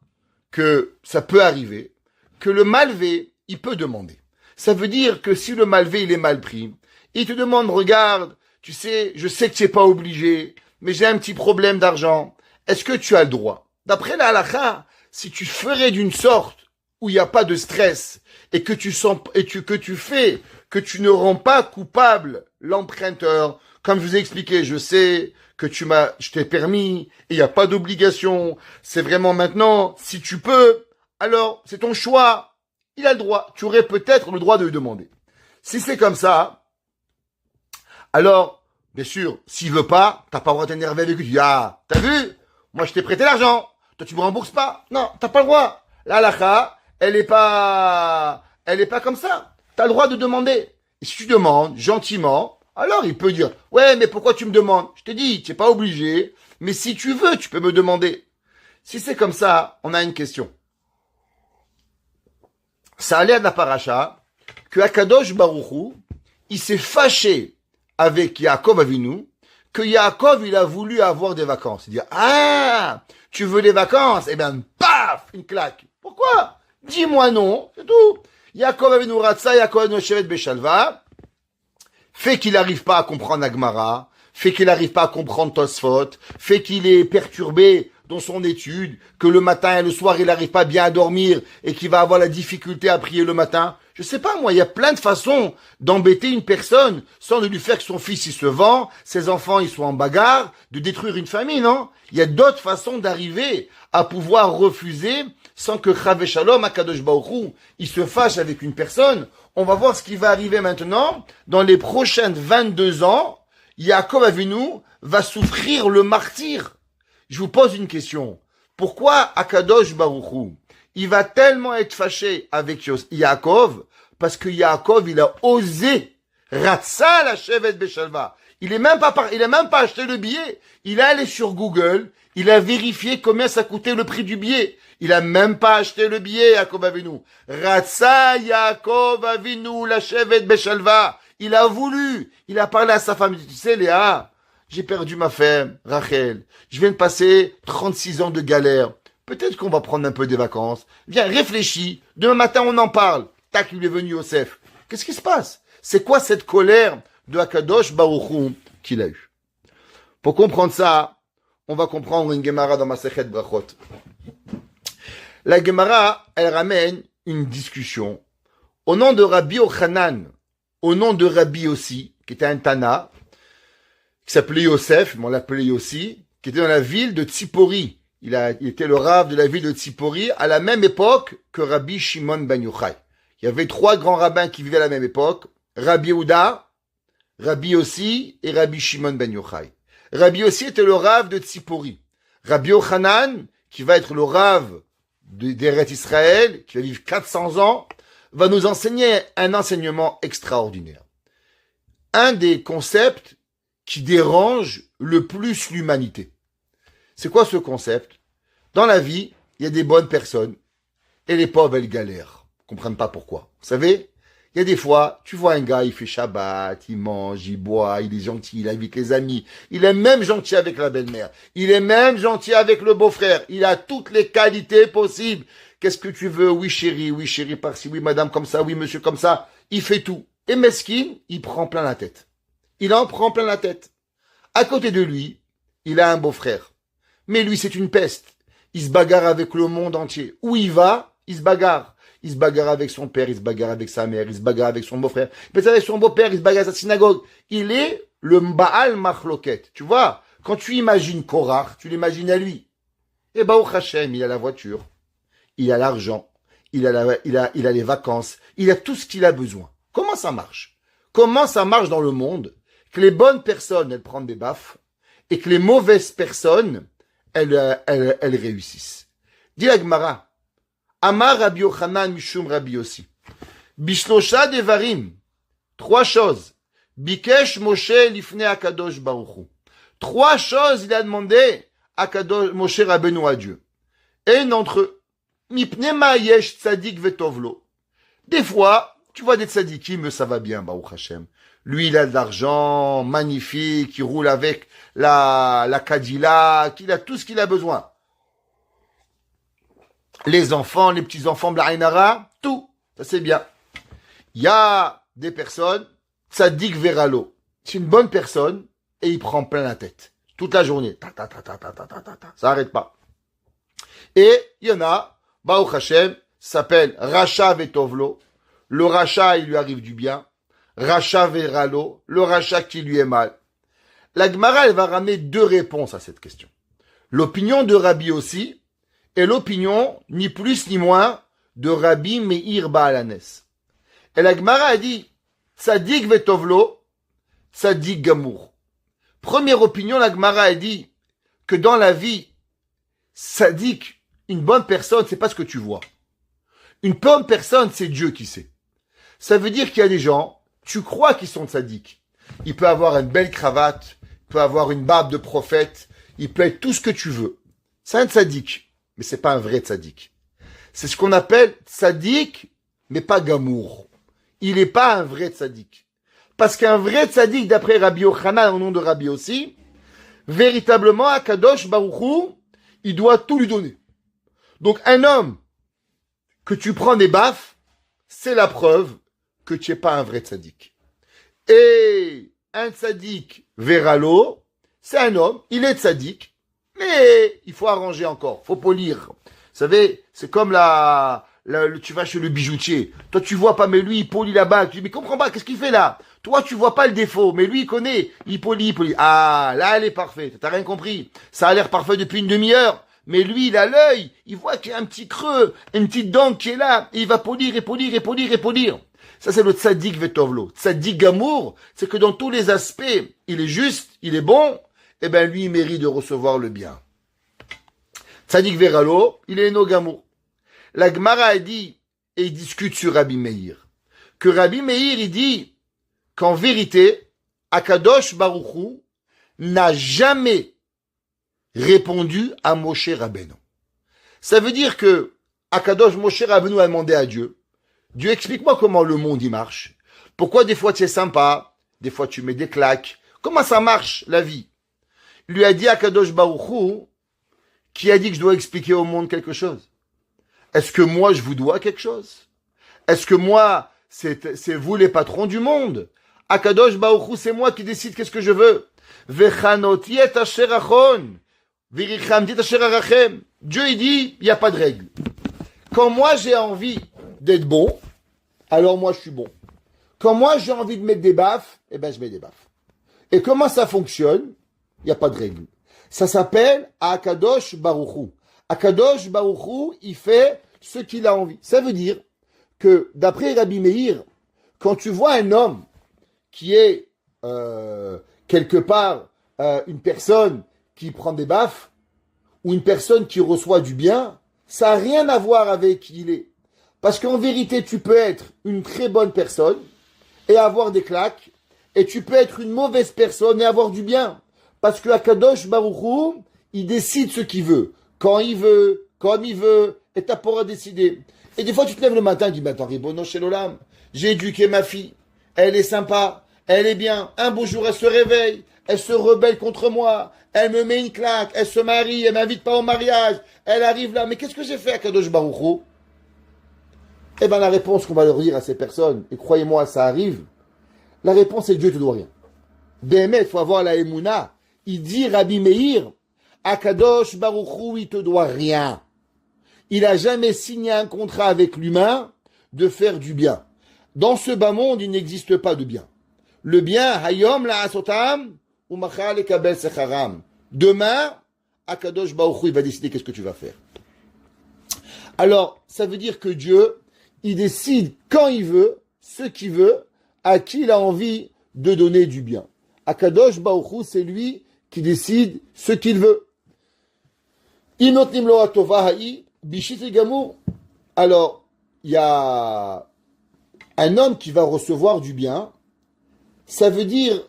que ça peut arriver, que le malvé, il peut demander. Ça veut dire que si le malvé, il est mal pris, il te demande, regarde, tu sais, je sais que tu n'es pas obligé, mais j'ai un petit problème d'argent. Est-ce que tu as le droit? D'après la halakha, si tu ferais d'une sorte où il n'y a pas de stress et que tu sens que tu ne rends pas coupable l'emprunteur, comme je vous ai expliqué, je sais que je t'ai permis et il n'y a pas d'obligation. C'est vraiment maintenant, si tu peux, alors c'est ton choix. Il a le droit. Tu aurais peut-être le droit de lui demander. Si c'est comme ça, alors, bien sûr, s'il veut pas, t'as pas le droit de t'énerver avec lui. Tu dis, ah, t'as vu? Moi, je t'ai prêté l'argent. Toi, tu me rembourses pas. Non, t'as pas le droit. La halakha, elle est pas comme ça. T'as le droit de demander. Et si tu demandes gentiment, alors il peut dire, ouais, mais pourquoi tu me demandes? Je t'ai dit, tu n'es pas obligé, mais si tu veux, tu peux me demander. Si c'est comme ça, on a une question. Ça allait à la paracha que Akadosh Baruch Hu, il s'est fâché avec Yaakov Avinu, que Yaakov, il a voulu avoir des vacances. Il dit, ah, tu veux des vacances? Eh bien, paf, une claque. Pourquoi? Dis-moi non, c'est tout. Yaakov Avinu Ratsa, Yaakov Avinu Shevet Beshalva, fait qu'il n'arrive pas à comprendre Agmara, fait qu'il n'arrive pas à comprendre Tosfot, fait qu'il est perturbé dans son étude, que le matin et le soir, il n'arrive pas bien à dormir et qu'il va avoir la difficulté à prier le matin. Je sais pas, moi, il y a plein de façons d'embêter une personne sans de lui faire que son fils, il se vend, ses enfants, ils sont en bagarre, de détruire une famille, non? Il y a d'autres façons d'arriver à pouvoir refuser sans que Chave Shalom, Akadosh Baruch Hu, il se fâche avec une personne. On va voir ce qui va arriver maintenant. Dans les prochaines 22 ans, Yaakov Avinu va souffrir le martyre. Je vous pose une question. Pourquoi Akadosh Baruch Hu, il va tellement être fâché avec Yaakov? Parce que Yaakov, il a osé Ratsa la Shevet Beshalva. Il a même pas acheté le billet. Il est allé sur Google, il a vérifié combien ça coûtait le prix du billet. Il a même pas acheté le billet, Yaakov Avinu. Ratsa Yaakov Avinu la Shevet Beshalva. Il a voulu. Il a parlé à sa femme. Tu sais, Léa, j'ai perdu ma femme, Rachel. Je viens de passer 36 ans de galère. Peut-être qu'on va prendre un peu des vacances. Viens, réfléchis. Demain matin, on en parle. Tac, il est venu Yosef. Qu'est-ce qui se passe? C'est quoi cette colère de Akadosh Baruch Hu qu'il a eue? Pour comprendre ça, on va comprendre une Gemara dans Masechet Brachot. La Gemara, elle ramène une discussion au nom de Rabbi Ochanan, au nom de Rabbi Yossi, qui était un Tana, qui s'appelait Yosef, mais on l'appelait Yossi, qui était dans la ville de Tzipori. Il était le Rav de la ville de Tzipori à la même époque que Rabbi Shimon ben Yochai. Il y avait 3 grands rabbins qui vivaient à la même époque, Rabbi Yehuda, Rabbi Yossi et Rabbi Shimon ben Yochai. Rabbi Yossi était le Rav de Tzipori. Rabbi Yochanan, qui va être le Rav d'Eretz Israël, qui va vivre 400 ans, va nous enseigner un enseignement extraordinaire. Un des concepts qui dérange le plus l'humanité. C'est quoi ce concept? Dans la vie, il y a des bonnes personnes et les pauvres, elles galèrent. Ils comprennent pas pourquoi. Vous savez, il y a des fois, tu vois un gars, il fait Shabbat, il mange, il boit, il est gentil, il invite les amis. Il est même gentil avec la belle-mère. Il est même gentil avec le beau-frère. Il a toutes les qualités possibles. Qu'est-ce que tu veux? Oui chérie par-ci, oui madame comme ça, oui monsieur comme ça. Il fait tout. Et mesquine, il prend plein la tête. il en prend plein la tête. À côté de lui, il a un beau-frère. Mais lui, c'est une peste. Il se bagarre avec le monde entier. Où il va, il se bagarre. Il se bagarre avec son père, il se bagarre avec sa mère, il se bagarre avec son beau-frère. Il se avec son beau-père, il se bagarre à sa synagogue. Il est le Baal Machloket. Tu vois, quand tu imagines Korach, tu l'imagines à lui. Et Baruch Hashem, il a la voiture, il a l'argent, il a les vacances, il a tout ce qu'il a besoin. Comment ça marche? Comment ça marche dans le monde que les bonnes personnes, elles prennent des baffes et que les mauvaises personnes, elles réussissent? Dis la Gemara. Amar Rabbi Yochanan Mishum Rabbi Yossi. Bishlosha devarim. 3 choses. Bikesh Moshe lifne Akadosh Baruch Hu. 3 choses il a demandé à Moshe Rabbeinu à Dieu. Et une d'entre eux. Mipne ma'yesh tzadik vetovlo. Des fois, tu vois des tzadikim, ça va bien, Baruch Hashem. Lui, il a de l'argent, magnifique, il roule avec la Cadillac, il a tout ce qu'il a besoin. Les enfants, les petits-enfants, Blainara, tout. Ça, c'est bien. Il y a des personnes, tzadik veralo. C'est une bonne personne et il prend plein la tête. Toute la journée. Ça n'arrête pas. Et il y en a, Baruch Hashem, s'appelle Racha Vetovlo. Le Racha, il lui arrive du bien. Racha Veralo. Le Racha qui lui est mal. La Gemara, elle va ramener 2 réponses à cette question. L'opinion de Rabbi aussi, et l'opinion, ni plus ni moins, de Rabbi Meir Baalanes. Et la Gemara a dit, Tzadik Vetovlo, Tzadik Gamour. Première opinion, la Gemara a dit que dans la vie, Tzadik, une bonne personne, c'est pas ce que tu vois. Une bonne personne, c'est Dieu qui sait. Ça veut dire qu'il y a des gens, tu crois qu'ils sont tzaddik. Il peut avoir une belle cravate, il peut avoir une barbe de prophète, il peut être tout ce que tu veux. C'est un tzaddik. Mais c'est pas un vrai tzaddik. C'est ce qu'on appelle tzaddik, mais pas gamour. Il n'est pas un vrai tzaddik. Parce qu'un vrai tzaddik, d'après Rabbi Yochanan, au nom de Rabbi aussi, véritablement, à Kadosh Baruch Hu, il doit tout lui donner. Donc un homme que tu prends des baffes, c'est la preuve que tu n'es pas un vrai tzaddik. Et un tzaddik veralo, c'est un homme, il est tzaddik, mais il faut arranger encore, faut polir. Vous savez, c'est comme tu vas chez le bijoutier. Toi, tu vois pas, mais lui, il polit la bague. Tu dis, mais comprends pas, qu'est-ce qu'il fait là? Toi, tu vois pas le défaut, mais lui, il connaît. Il polit. Ah, là, elle est parfaite. T'as rien compris. Ça a l'air parfait depuis une demi-heure. Mais lui, il a l'œil. Il voit qu'il y a un petit creux, une petite dent qui est là. Et il va polir et polir et polir et polir. Ça, c'est le tzaddik vetovlo. Tzaddik gamour, c'est que dans tous les aspects, il est juste, il est bon. Eh ben, lui, il mérite de recevoir le bien. Tzadik veralo, il est no gamour. La Gemara a dit, et il discute sur Rabbi Meir, que Rabbi Meir, il dit qu'en vérité, Akadosh Baruch Hu n'a jamais répondu à Moshe Rabbeinu. Ça veut dire que Akadosh Moshe Rabbeinu a demandé à Dieu, Dieu, explique-moi comment le monde y marche. Pourquoi des fois tu es sympa, des fois tu mets des claques. Comment ça marche, la vie? Il lui a dit Akadosh Baruch Hu, qui a dit que je dois expliquer au monde quelque chose? Est-ce que moi, je vous dois quelque chose? Est-ce que moi, c'est vous les patrons du monde? Akadosh Baruch Hu, c'est moi qui décide qu'est-ce que je veux. Vechanoti et asher achon. Virichamti et asher arachem. Dieu, il dit, il n'y a pas de règle. Quand moi, j'ai envie d'être bon, alors moi, je suis bon. Quand moi, j'ai envie de mettre des baffes, eh ben, je mets des baffes. Et comment ça fonctionne? Il n'y a pas de règle. Ça s'appelle Akadosh Baruch Hu. Akadosh Baruch Hu, il fait ce qu'il a envie. Ça veut dire que, d'après Rabbi Meir, quand tu vois un homme qui est quelque part une personne qui prend des baffes, ou une personne qui reçoit du bien, ça n'a rien à voir avec qui il est. Parce qu'en vérité, tu peux être une très bonne personne et avoir des claques, et tu peux être une mauvaise personne et avoir du bien. Parce que Akadosh Baruch Hu, il décide ce qu'il veut. Quand il veut, comme il veut, et t'as pas à décider. Et des fois, tu te lèves le matin et tu dis, attends, Ribono chez l'Olam, j'ai éduqué ma fille, elle est sympa, elle est bien. Un beau jour, elle se réveille, elle se rebelle contre moi, elle me met une claque, elle se marie, elle m'invite pas au mariage, elle arrive là. Mais qu'est-ce que j'ai fait à Kadosh Baruch Hu? Eh ben, la réponse qu'on va leur dire à ces personnes, et croyez-moi, ça arrive, la réponse est Dieu te doit rien. Béhémet, il faut avoir la Emouna. Il dit, Rabbi Meir, Akadosh Baruch Hu, il te doit rien. Il a jamais signé un contrat avec l'humain de faire du bien. Dans ce bas monde, il n'existe pas de bien. Le bien, Hayom la asotam, ou machal et kabel secharam. Demain, Akadosh Baruch Hu, il va décider qu'est-ce que tu vas faire. Alors, ça veut dire que Dieu, il décide quand il veut, ce qu'il veut, à qui il a envie de donner du bien. Akadosh Baruch Hu, c'est lui qui décide ce qu'il veut. Inotnim lo atova ha'i bishit gamur. Alors, il y a un homme qui va recevoir du bien. Ça veut dire,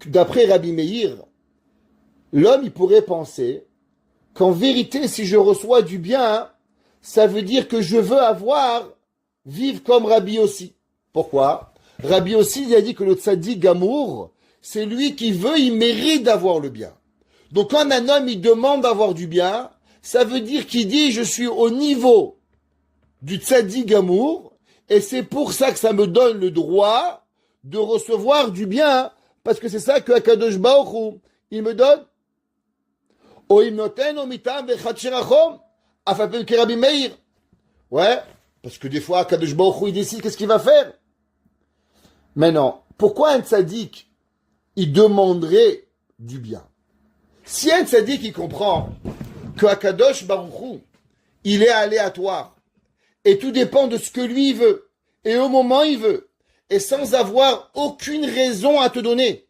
d'après Rabbi Meir, l'homme, il pourrait penser qu'en vérité, si je reçois du bien, ça veut dire que je veux vivre comme Rabbi aussi. Pourquoi? Rabbi aussi, il a dit que le tzaddik gamour, c'est lui qui veut, il mérite d'avoir le bien. Donc quand un homme, il demande d'avoir du bien, ça veut dire qu'il dit, je suis au niveau du tzaddik gamour, et c'est pour ça que ça me donne le droit de recevoir du bien, parce que c'est ça que Akadosh Baruch Hu, il me donne. Ouais, parce que des fois, Akadosh Baruch Hu, il décide qu'est-ce qu'il va faire. Maintenant, pourquoi un tzaddik, il demanderait du bien? Si un tzaddik, il comprend que Akadosh Baruch Hu, il est aléatoire, et tout dépend de ce que lui veut, et au moment il veut, et sans avoir aucune raison à te donner,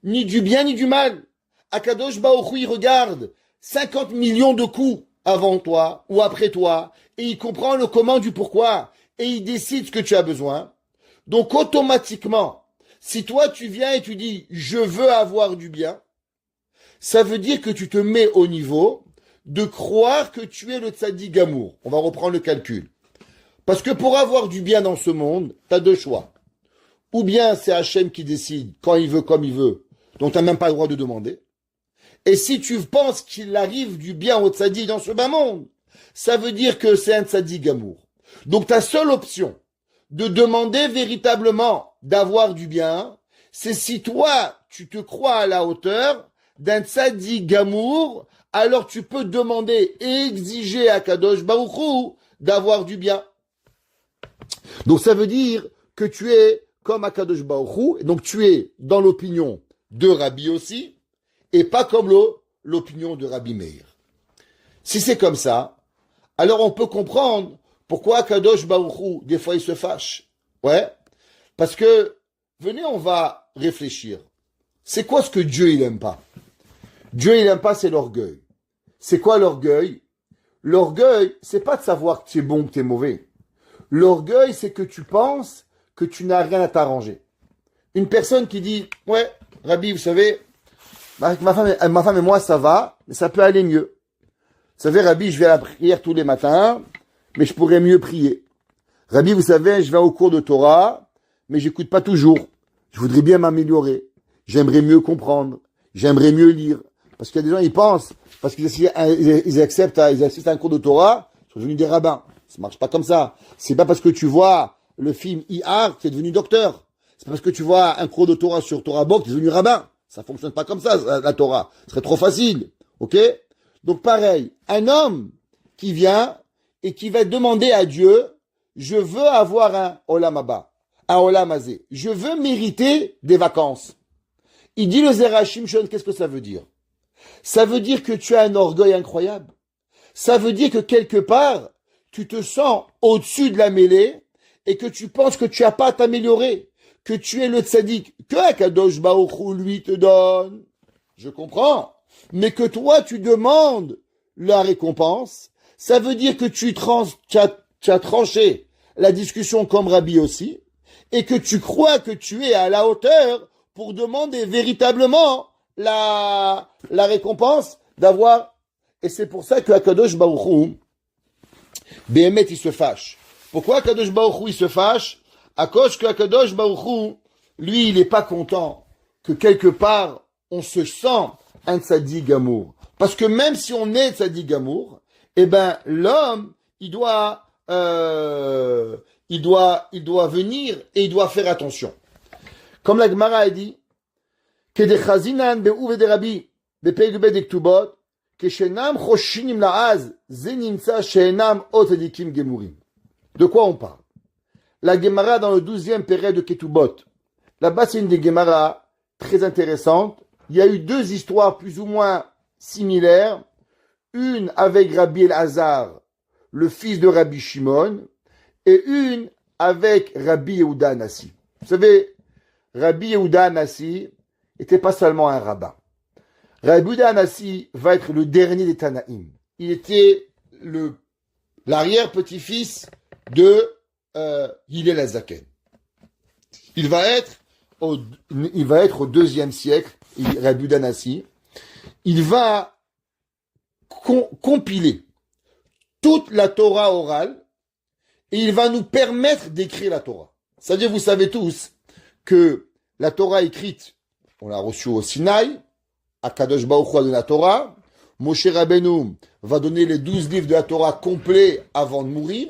ni du bien ni du mal. Akadosh Baruch Hu, il regarde 50 millions de coups avant toi ou après toi, et il comprend le comment du pourquoi, et il décide ce que tu as besoin. Donc automatiquement, si toi tu viens et tu dis « je veux avoir du bien », ça veut dire que tu te mets au niveau de croire que tu es le tzaddik gamour. On va reprendre le calcul. Parce que pour avoir du bien dans ce monde, tu as deux choix. Ou bien c'est Hachem qui décide quand il veut, comme il veut, donc tu n'as même pas le droit de demander. Et si tu penses qu'il arrive du bien au tzaddik dans ce bas monde, ça veut dire que c'est un tzaddik gamour. Donc ta seule option de demander véritablement d'avoir du bien, c'est si toi, tu te crois à la hauteur d'un tzaddik gamour, alors tu peux demander et exiger à Kadosh Baruch Hu d'avoir du bien. Donc ça veut dire que tu es comme Akadosh Baruch Hu, et donc tu es dans l'opinion de Rabbi aussi, et pas comme l'opinion de Rabbi Meir. Si c'est comme ça, alors on peut comprendre pourquoi Akadosh Baruch Hu, des fois il se fâche. Ouais, parce que, venez, on va réfléchir. C'est quoi ce que Dieu il aime pas? Dieu il aime pas, c'est l'orgueil. C'est quoi l'orgueil? L'orgueil, c'est pas de savoir que tu es bon ou que tu es mauvais. L'orgueil, c'est que tu penses que tu n'as rien à t'arranger. Une personne qui dit, ouais, Rabbi, vous savez, ma femme et moi, ça va, mais ça peut aller mieux. Vous savez, Rabbi, je vais à la prière tous les matins, mais je pourrais mieux prier. Rabbi, vous savez, je vais au cours de Torah, mais j'écoute pas toujours. Je voudrais bien m'améliorer. J'aimerais mieux comprendre. J'aimerais mieux lire. Parce qu'il y a des gens, ils pensent, parce qu'ils acceptent un cours de Torah, ils sont devenus des rabbins. Ça marche pas comme ça. C'est pas parce que tu vois le film IR que tu es devenu docteur. C'est pas parce que tu vois un cours de Torah sur Torah Book que tu es devenu rabbin. Ça fonctionne pas comme ça, la Torah. Ce serait trop facile. Ok? Donc pareil, un homme qui vient et qui va demander à Dieu, je veux avoir un olam haba, un olam hazé. Je veux mériter des vacances. Il dit le Zera Shimshon, qu'est-ce que ça veut dire? Ça veut dire que tu as un orgueil incroyable. Ça veut dire que quelque part, tu te sens au-dessus de la mêlée et que tu penses que tu n'as pas à t'améliorer, que tu es le tzaddik, que Akadosh Baruch Hu lui te donne. Je comprends. Mais que toi, tu demandes la récompense, ça veut dire que tu as tranché la discussion comme Rabbi aussi, et que tu crois que tu es à la hauteur pour demander véritablement la récompense d'avoir. Et c'est pour ça que Akadosh Baruch Hu, Béhémet, il se fâche. Pourquoi Akadosh Baruch Hu, il se fâche? À cause que Akadosh Baruch Hu, lui, il n'est pas content que quelque part, on se sent un tzaddik gamour. Parce que même si on est tzaddik gamour, eh ben, l'homme, il doit venir et il doit faire attention. Comme la Gemara a dit, כדחזינן באו ודרבי, בפרק ב' דכתובות, כשאינם חוששים לעז, זה נמצא שאינם עוד צדיקים גמורים. De quoi on parle? La Gemara dans le 12e période de Ketubot. Là-bas, c'est une des Gemara très intéressantes. Il y a eu deux histoires plus ou moins similaires. Une avec Rabbi Elazar, le fils de Rabbi Shimon, et une avec Rabbi Yehuda Nassi. Vous savez, Rabbi Yehuda Nassi n'était pas seulement un rabbin. Rabbi Yehuda Nassi va être le dernier des Tanaïm. Il était l'arrière-petit-fils de Hillel Hazaken. Il va être au 2e siècle, Rabbi Yehuda Nassi. Il va compiler toute la Torah orale et il va nous permettre d'écrire la Torah. C'est-à-dire, vous savez tous que la Torah écrite, on l'a reçue au Sinaï, Akadosh Baruch Hu a donné la Torah, Moshe Rabbeinu va donner les 12 livres de la Torah complets avant de mourir,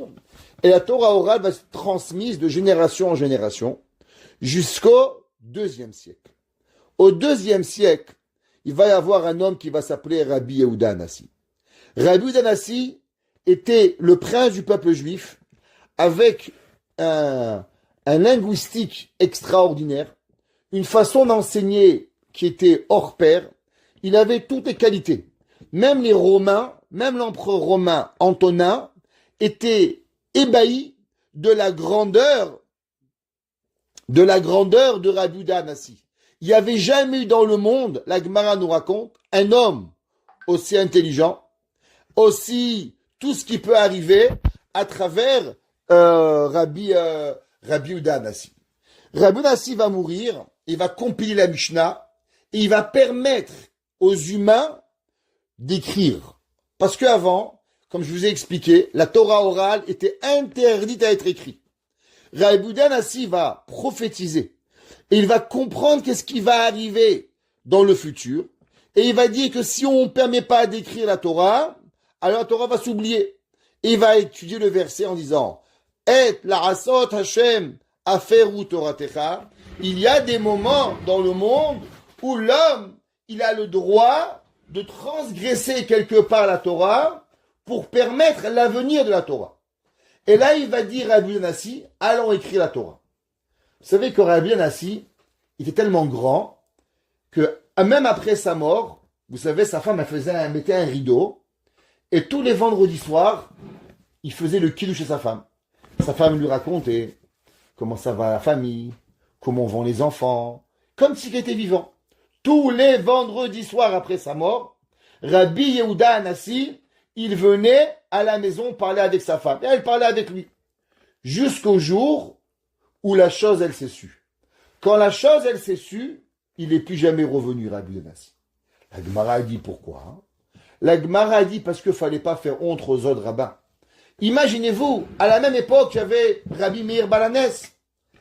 et la Torah orale va être transmise de génération en génération jusqu'au 2e siècle. Au 2e siècle, il va y avoir un homme qui va s'appeler Rabbi Yehuda Nassi. Rabbi Yehuda Nassi était le prince du peuple juif avec un linguistique extraordinaire, une façon d'enseigner qui était hors pair. Il avait toutes les qualités. Même les Romains, même l'empereur romain Antonin était ébahi de la grandeur de Rabbi Yehuda Nassi. Il n'y avait jamais eu dans le monde, la Gemara nous raconte, un homme aussi intelligent, aussi tout ce qui peut arriver à travers Rabbi Yehuda Nassi. Rabbi Nassi va mourir, il va compiler la Mishnah et il va permettre aux humains d'écrire. Parce qu'avant, comme je vous ai expliqué, la Torah orale était interdite à être écrite. Rabbi Yehuda Nassi va prophétiser et il va comprendre qu'est-ce qui va arriver dans le futur et il va dire que si on ne permet pas d'écrire la Torah, alors la Torah va s'oublier. Et il va étudier le verset en disant Et la asot Hashem aferu Toratecha. Il y a des moments dans le monde où l'homme, il a le droit de transgresser quelque part la Torah pour permettre l'avenir de la Torah. Et là, il va dire à Rabbi Nassi, allons écrire la Torah. Vous savez que Rabbi Nassi, il était tellement grand que même après sa mort, vous savez, sa femme mettait un rideau. Et tous les vendredis soirs, il faisait le kidouche chez sa femme. Sa femme lui racontait comment ça va la famille, comment vont les enfants, comme s'il était vivant. Tous les vendredis soirs après sa mort, Rabbi Yehuda Nassi, il venait à la maison parler avec sa femme. Et elle parlait avec lui. Jusqu'au jour où la chose, elle s'est sue. Quand la chose, elle s'est sue, il n'est plus jamais revenu, Rabbi Yehuda Nassi. La Gemara dit pourquoi, La Gemara dit parce qu'il ne fallait pas faire honte aux autres rabbins. Imaginez-vous, à la même époque, il y avait Rabbi Meir Balanès.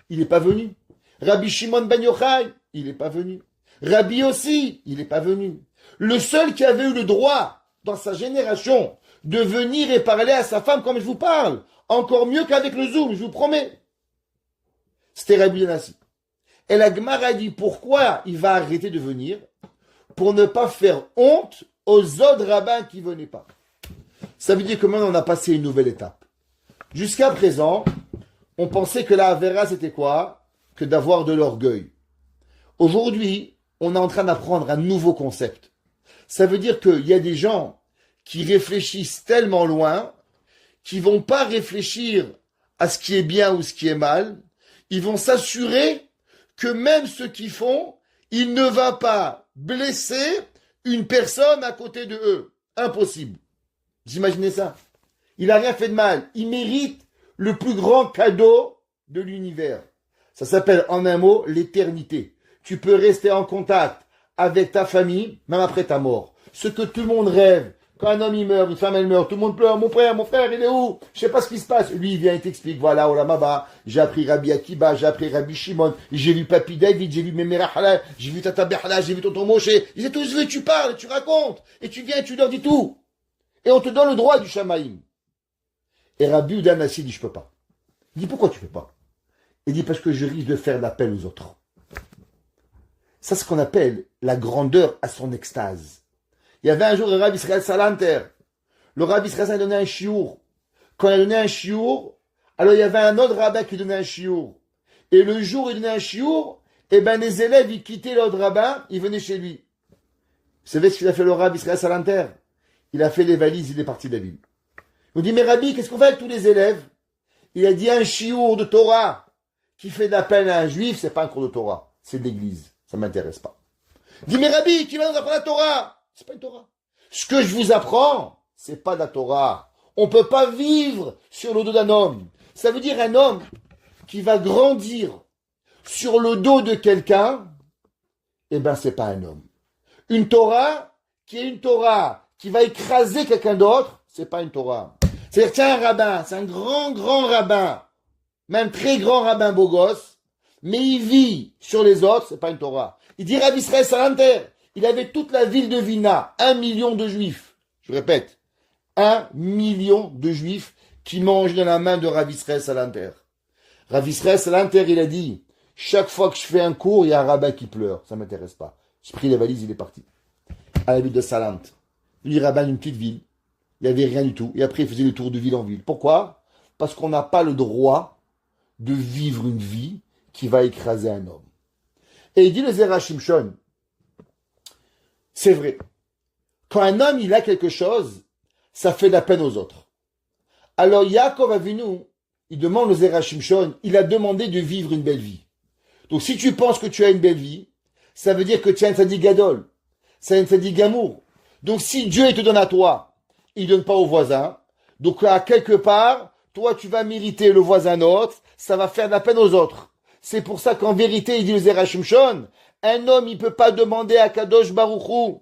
Il n'est pas venu. Rabbi Shimon Ben Yochai, il n'est pas venu. Rabbi aussi, il n'est pas venu. Le seul qui avait eu le droit, dans sa génération, de venir et parler à sa femme comme je vous parle, encore mieux qu'avec le Zoom, je vous promets, c'était Rabbi Nassi. Et la Gemara dit pourquoi il va arrêter de venir, pour ne pas faire honte aux autres rabbins qui ne venaient pas. Ça veut dire que maintenant on a passé une nouvelle étape. Jusqu'à présent, on pensait que la Avera c'était quoi? Que d'avoir de l'orgueil. Aujourd'hui, on est en train d'apprendre un nouveau concept. Ça veut dire qu'il y a des gens qui réfléchissent tellement loin, qui vont pas réfléchir à ce qui est bien ou ce qui est mal. Ils vont s'assurer que même ce qu'ils font, il ne va pas blesser une personne à côté de eux. Impossible. Vous imaginez ça? Il n'a rien fait de mal. Il mérite le plus grand cadeau de l'univers. Ça s'appelle en un mot l'éternité. Tu peux rester en contact avec ta famille, même après ta mort. Ce que tout le monde rêve, quand un homme il meurt, une femme elle meurt, tout le monde pleure, mon frère, il est où? Je sais pas ce qui se passe. Lui, il vient et t'explique, voilà, Olam Haba, j'ai appris Rabbi Akiba, j'ai appris Rabbi Shimon, j'ai vu Papi David, j'ai vu Memera Halal, j'ai vu Tata Behala, j'ai vu Tonton Moshe. Ils étaient tous venus, tu parles, tu racontes, et tu viens et tu leur dis tout. Et on te donne le droit du Shamaïm. Et Rabbi Yehuda Nassi dit, je peux pas. Il dit, pourquoi tu peux pas? Il dit, parce que je risque de faire l'appel aux autres. Ça, c'est ce qu'on appelle la grandeur à son extase. Il y avait un jour le Rav Israël Salanter. Le Rav Israël a donné un chiour. Quand il a donné un chiour, alors il y avait un autre rabbin qui donnait un chiour. Et le jour où il donnait un chiour, eh ben les élèves, ils quittaient l'autre rabbin, ils venaient chez lui. Vous savez ce qu'il a fait le Rav Israël Salanter? Il a fait les valises, il est parti de la ville. On dit, mais Rabbi, qu'est-ce qu'on fait avec tous les élèves? Il a dit un chiour de Torah qui fait de la peine à un juif, c'est pas un cours de Torah, c'est de l'église. Ça m'intéresse pas. Il dit, mais Rabbi, qui va nous apprendre la Torah? C'est pas une Torah. Ce que je vous apprends, c'est pas de la Torah. On peut pas vivre sur le dos d'un homme. Ça veut dire un homme qui va grandir sur le dos de quelqu'un, eh ben, c'est pas un homme. Une Torah qui est une Torah qui va écraser quelqu'un d'autre, c'est pas une Torah. C'est-à-dire, tiens, un rabbin, c'est un grand rabbin, même très grand rabbin beau gosse, mais il vit sur les autres, c'est pas une Torah. Il dit Rav Israël Salanter, il avait toute la ville de Vilna, 1 million de juifs. Je répète, 1 million de juifs qui mangent dans la main de Rav Israël Salanter. Rav Israël Salanter, il a dit, chaque fois que je fais un cours, il y a un rabbin qui pleure, ça m'intéresse pas. J'ai pris les valises, il est parti. À la ville de Salant. Il rabbin d'une petite ville. Il n'y avait rien du tout. Et après, il faisait le tour de ville en ville. Pourquoi? Parce qu'on n'a pas le droit de vivre une vie qui va écraser un homme. Et il dit le Zera Shimshon, c'est vrai. Quand un homme, il a quelque chose, ça fait de la peine aux autres. Alors, Yaakov Avinu, il demande le Zera Shimshon, il a demandé de vivre une belle vie. Donc, si tu penses que tu as une belle vie, ça veut dire que tu as un tzaddik gadol. C'est un tzaddik gamour. Donc, si Dieu, il te donne à toi, il ne donne pas au voisin. Donc, à quelque part, toi, tu vas mériter le voisin autre, ça va faire de la peine aux autres. C'est pour ça qu'en vérité, il dit le Zera Shimshon, un homme, il peut pas demander à Kadosh Baruch Hu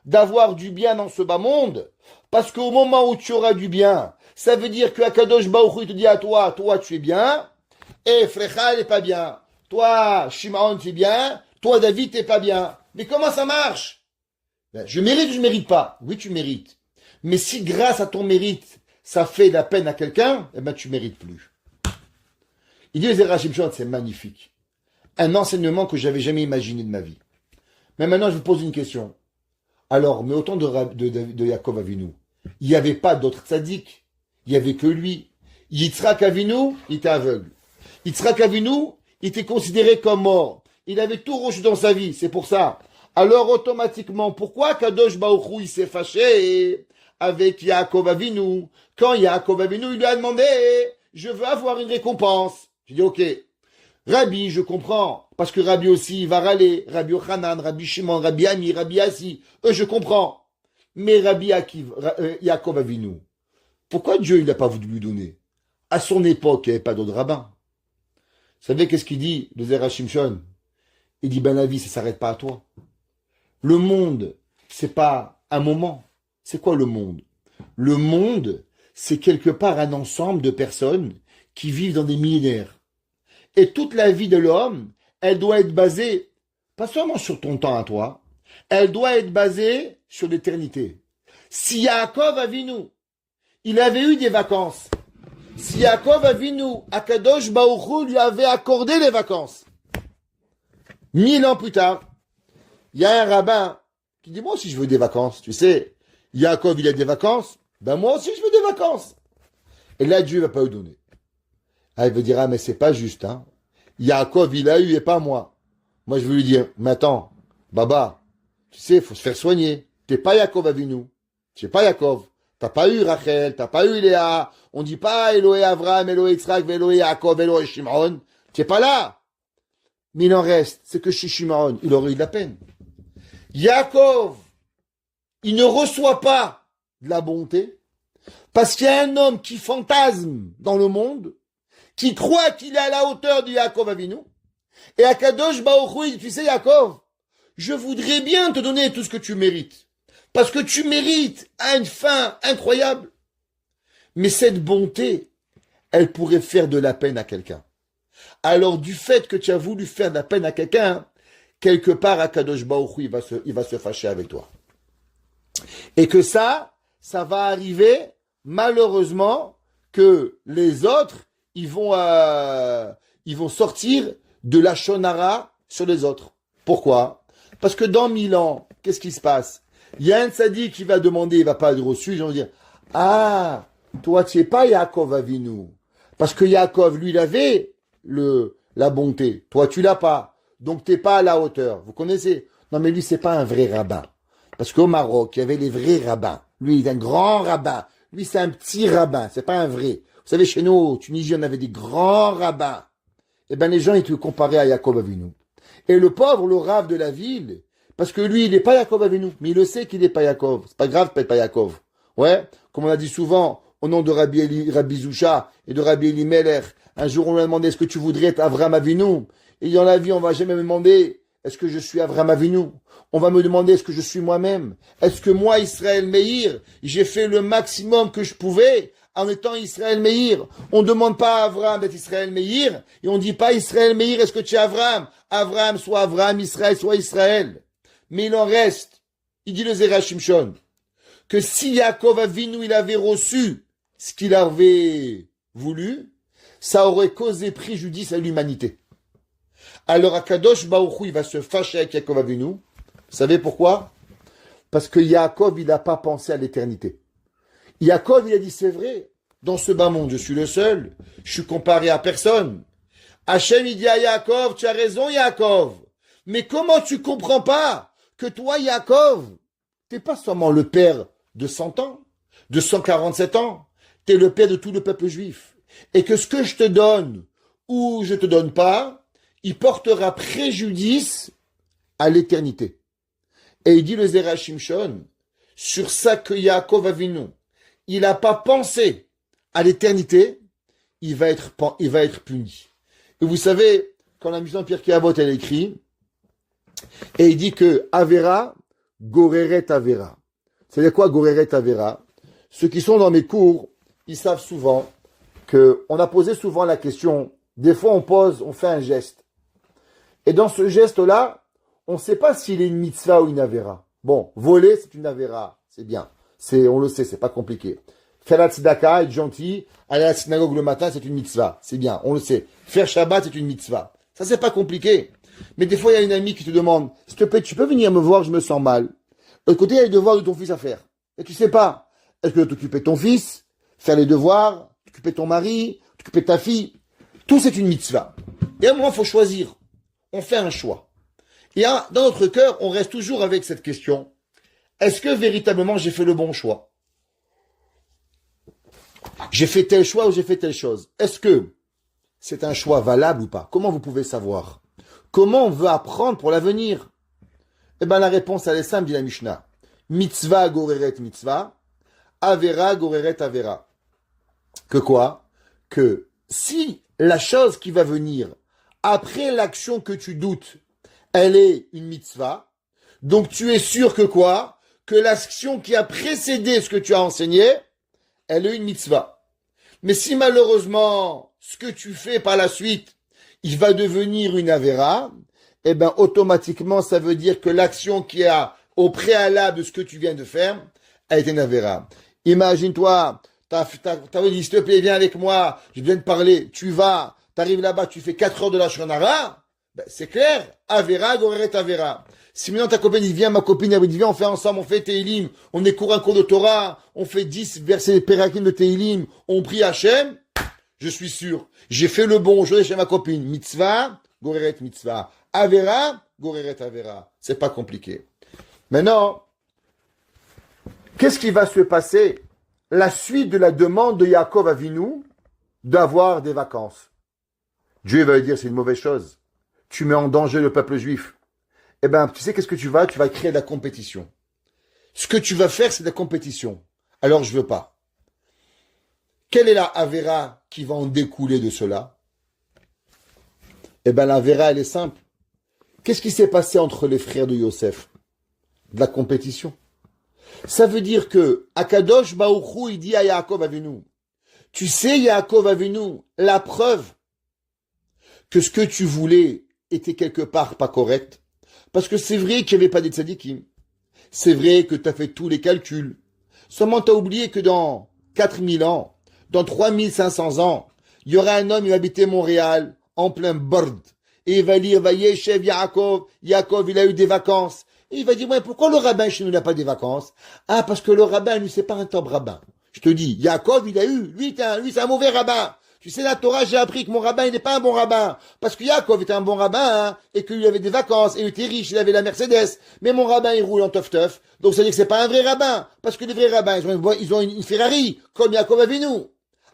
d'avoir du bien dans ce bas monde, parce qu'au moment où tu auras du bien, ça veut dire que Kadosh Baruch Hu, il te dit à toi, toi, tu es bien, et Frecha, il est pas bien. Toi, Shimon, tu es bien, toi, David, t'es pas bien. Mais comment ça marche? Ben, je mérite ou je mérite pas? Oui, tu mérites. Mais si grâce à ton mérite, ça fait de la peine à quelqu'un, eh ben tu mérites plus. Il dit le Zera Shimshon, c'est magnifique. Un enseignement que j'avais jamais imaginé de ma vie. Mais maintenant, je vous pose une question. Alors, mais au temps de Yaakov Avinu, il n'y avait pas d'autres tzaddik. Il n'y avait que lui. Yitzhak Avinu, il était aveugle. Yitzhak Avinu, il était considéré comme mort. Il avait tout reçu dans sa vie, c'est pour ça. Alors, automatiquement, pourquoi Kadosh Baruch Hu, il s'est fâché avec Yaakov Avinu? Quand Yaakov Avinu, il lui a demandé, je veux avoir une récompense. J'ai dit, ok. Rabbi, je comprends. Parce que Rabbi aussi, il va râler. Rabbi Yochanan, Rabbi Shimon, Rabbi Ami, Rabbi Assi. Je comprends. Mais Rabbi Yaakov Avinu, pourquoi Dieu, il n'a pas voulu lui donner? À son époque, il n'y avait pas d'autre rabbin. Vous savez qu'est-ce qu'il dit, le Zera Shimshon? Il dit, ben la vie, ça s'arrête pas à toi. Le monde, c'est pas un moment. C'est quoi le monde? Le monde, c'est quelque part un ensemble de personnes qui vivent dans des millénaires. Et toute la vie de l'homme, elle doit être basée, pas seulement sur ton temps à toi, elle doit être basée sur l'éternité. Si Yaakov Avinu, il avait eu des vacances, si Yaakov Avinu, Akadosh Baruch Hu lui avait accordé les vacances, 1000 ans plus tard, il y a un rabbin qui dit, moi aussi je veux des vacances, tu sais, Yaakov il a des vacances, ben moi aussi je veux des vacances. Et là Dieu ne va pas lui donner. Ah, il veut dire, ah, mais c'est pas juste, hein. Yaakov, il a eu et pas moi. Moi, je veux lui dire, mais attends, Baba, tu sais, il faut se faire soigner. T'es pas Yaakov Avinu. Tu n'es pas Yaakov. T'as pas eu Rachel, t'as pas eu Léa. On dit pas Elohé Avram, Elohé Yitzhak, Elohé Yaakov, Elohé Shimon. Tu n'es pas là. Mais il en reste, c'est que chez Shimon, il aurait eu de la peine. Yaakov, il ne reçoit pas de la bonté parce qu'il y a un homme qui fantasme dans le monde, qui croit qu'il est à la hauteur de Yaakov Avinu, et Akadosh Baruch Hu, tu sais Yaakov, je voudrais bien te donner tout ce que tu mérites, parce que tu mérites à une fin incroyable, mais cette bonté, elle pourrait faire de la peine à quelqu'un. Alors du fait que tu as voulu faire de la peine à quelqu'un, quelque part Akadosh Baruch Hu, il va se fâcher avec toi. Et que ça va arriver, malheureusement, que les autres, ils vont sortir de la shonara sur les autres. Pourquoi? Parce que dans 1000 ans, qu'est-ce qui se passe? Il y a un tzaddik qui va demander, il va pas être reçu, ils vont dire, ah, toi tu es pas Yaakov Avinu. Parce que Yaakov, lui, il avait la bonté. Toi, tu l'as pas. Donc t'es pas à la hauteur. Vous connaissez? Non, mais lui, c'est pas un vrai rabbin. Parce qu'au Maroc, il y avait les vrais rabbins. Lui, il est un grand rabbin. Lui, c'est un petit rabbin. C'est pas un vrai. Vous savez, chez nous, au Tunisie, on avait des grands rabbins. Eh ben, les gens, ils te comparaient à Yaakov Avinu. Et le pauvre, le rave de la ville, parce que lui, il n'est pas Yaakov Avinu, mais il le sait qu'il n'est pas Yaakov. C'est pas grave d'être pas Yaakov. Ouais, comme on a dit souvent, au nom de Rabbi Zoucha et de Rabbi Elimelech, un jour on lui a demandé, est-ce que tu voudrais être Avram Avinu? Et dans la vie, on va jamais me demander, est-ce que je suis Avram Avinu? On va me demander, est-ce que je suis moi-même? Est-ce que moi, Israël Meir, j'ai fait le maximum que je pouvais en étant Israël Meir? On ne demande pas à Avram d'être Israël Meir, et on ne dit pas Israël Meir, est-ce que tu es Avram? Avram, soit Avram, Israël, soit Israël. Mais il en reste, il dit le Zera Shimshon, que si Yaakov Avinu, il avait reçu ce qu'il avait voulu, ça aurait causé préjudice à l'humanité. Alors Akadosh Baruch Hu, il va se fâcher avec Yaakov Avinu. Vous savez pourquoi? Parce que Yaakov, il n'a pas pensé à l'éternité. Yaakov, il a dit, c'est vrai, dans ce bas monde, je suis le seul, je suis comparé à personne. Hachem, il dit à Yaakov, tu as raison Yaakov, mais comment tu comprends pas que toi, Yaakov, t'es pas seulement le père de 100 ans, de 147 ans, t'es le père de tout le peuple juif. Et que ce que je te donne, ou je te donne pas, il portera préjudice à l'éternité. Et il dit le Zera Shimshon, sur ça que Yaakov Avinu, il n'a pas pensé à l'éternité, il va être puni. Et vous savez, quand la Mishnah Pirkei Avot, elle écrit, et il dit que Avera, Goreret Avera. C'est quoi Goreret Avera? Ceux qui sont dans mes cours, ils savent souvent que on a posé souvent la question, des fois on fait un geste. Et dans ce geste-là, on ne sait pas s'il est une mitzvah ou une avera. Bon, voler, c'est une avera, c'est bien. On le sait, c'est pas compliqué. Faire la tzedaka, être gentil, aller à la synagogue le matin, c'est une mitzvah, c'est bien, on le sait. Faire Shabbat, c'est une mitzvah. Ça, c'est pas compliqué. Mais des fois, il y a une amie qui te demande, s'il te plaît, tu peux venir me voir, je me sens mal. De l'autre côté, il y a les devoirs de ton fils à faire. Et tu sais pas, est-ce que t'occuper de ton fils, faire les devoirs, t'occuper de ton mari, t'occuper de ta fille, tout c'est une mitzvah. Et à un moment, il faut choisir. On fait un choix. Et dans notre cœur, on reste toujours avec cette question. Est-ce que véritablement j'ai fait le bon choix? J'ai fait tel choix ou j'ai fait telle chose? Est-ce que c'est un choix valable ou pas? Comment vous pouvez savoir? Comment on veut apprendre pour l'avenir? Eh bien, la réponse, elle est simple, dit la Mishnah. Mitzvah goreret mitzvah, avera goreret avera. Que quoi? Que si la chose qui va venir après l'action que tu doutes, elle est une mitzvah, donc tu es sûr que quoi? Que l'action qui a précédé ce que tu as enseigné, elle est une mitzvah. Mais si malheureusement, ce que tu fais par la suite, il va devenir une avera, eh ben automatiquement, ça veut dire que l'action qui a au préalable de ce que tu viens de faire, a été une avera. Imagine-toi, t'as dit, s'il te plaît, viens avec moi, je viens de parler, tu vas, t'arrives là-bas, tu fais 4 heures de la shonara, ben, c'est clair, avera, goreret, avera. Si maintenant ta copine dit, viens, ma copine, elle dit, viens, on fait ensemble, on fait Teilim, on écoute un cours de Torah, on fait 10 versets pérakim de Teilim, on prie Hachem, je suis sûr, j'ai fait le bon jeu chez ma copine. Mitzvah, goreret, mitzvah. Avera, goreret, avera. C'est pas compliqué. Maintenant, qu'est-ce qui va se passer? La suite de la demande de Yaakov Avinu d'avoir des vacances. Dieu va lui dire, c'est une mauvaise chose. Tu mets en danger le peuple juif. Eh ben, tu sais qu'est-ce que tu vas créer de la compétition. Ce que tu vas faire, c'est de la compétition. Alors, je veux pas. Quelle est la Avera qui va en découler de cela? Eh ben, la Avera, elle est simple. Qu'est-ce qui s'est passé entre les frères de Yosef? De la compétition. Ça veut dire que Akadosh Baruch Hu, il dit à Yaakov Avinu, tu sais, Yaakov Avinu, la preuve que ce que tu voulais était quelque part pas correct. Parce que c'est vrai qu'il n'y avait pas des tzadikim. C'est vrai que tu as fait tous les calculs. Seulement, tu as oublié que dans 4000 ans, dans 3500 ans, il y aura un homme qui va habiter Montréal, en plein bord. et il va lire Vayeshev Yaakov, Yaakov il a eu des vacances. Et il va dire, ouais, pourquoi le rabbin chez nous n'a pas des vacances? Ah, parce que le rabbin, lui, c'est pas un top rabbin. Je te dis, Yaakov, il a eu, lui, c'est un mauvais rabbin. Tu sais, la Torah, j'ai appris que mon rabbin, il n'est pas un bon rabbin. Parce que Yaakov était un bon rabbin, hein, et qu'il avait des vacances, et il était riche, il avait la Mercedes. Mais mon rabbin, il roule en teuf-teuf. Donc ça veut dire que c'est pas un vrai rabbin. Parce que les vrais rabbins, ils ont une Ferrari, comme Yaakov Avinu.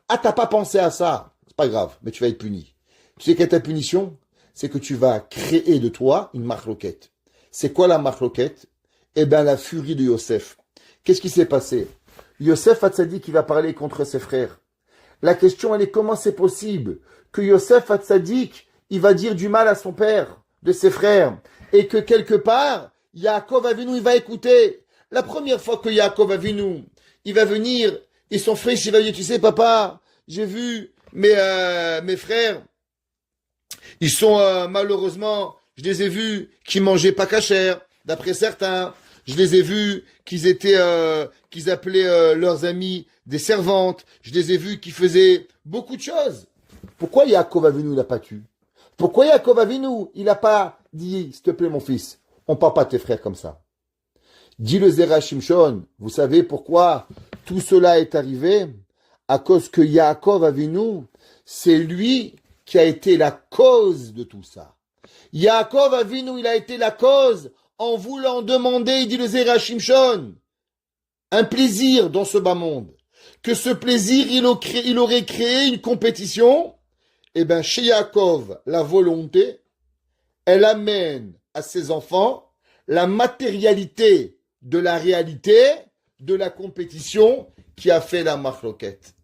Ah, t'as pas pensé à ça. C'est pas grave, mais tu vas être puni. Tu sais quelle est ta punition? C'est que tu vas créer de toi une marloquette. C'est quoi la marloquette? Eh bien, la furie de Yosef. Qu'est-ce qui s'est passé? Yosef Hatzadik qui va parler contre ses frères. La question, elle est comment c'est possible que Yosef Hatzadik, il va dire du mal à son père, de ses frères, et que quelque part, Yaakov Avinu, il va écouter. La première fois que Yaakov Avinu, il va venir, et son frère, il va dire, tu sais, papa, j'ai vu mes frères, ils sont malheureusement, je les ai vus qui mangeaient pas cachère, d'après certains. Je les ai vus qu'ils appelaient leurs amis des servantes. Je les ai vus qui faisaient beaucoup de choses. Pourquoi Yaakov Avinu n'a pas tué? Pourquoi Yaakov Avinu il n'a pas dit, s'il te plaît mon fils, on parle pas de tes frères comme ça. Dit le Zera Shimshon, vous savez pourquoi tout cela est arrivé? À cause que Yaakov Avinu, c'est lui qui a été la cause de tout ça. Yaakov Avinu, il a été la cause en voulant demander, il dit le Zera Shimshon, un plaisir dans ce bas monde. Que ce plaisir, il aurait créé une compétition. Eh bien, chez Yaakov, la volonté, elle amène à ses enfants la matérialité de la réalité de la compétition qui a fait la marloquette.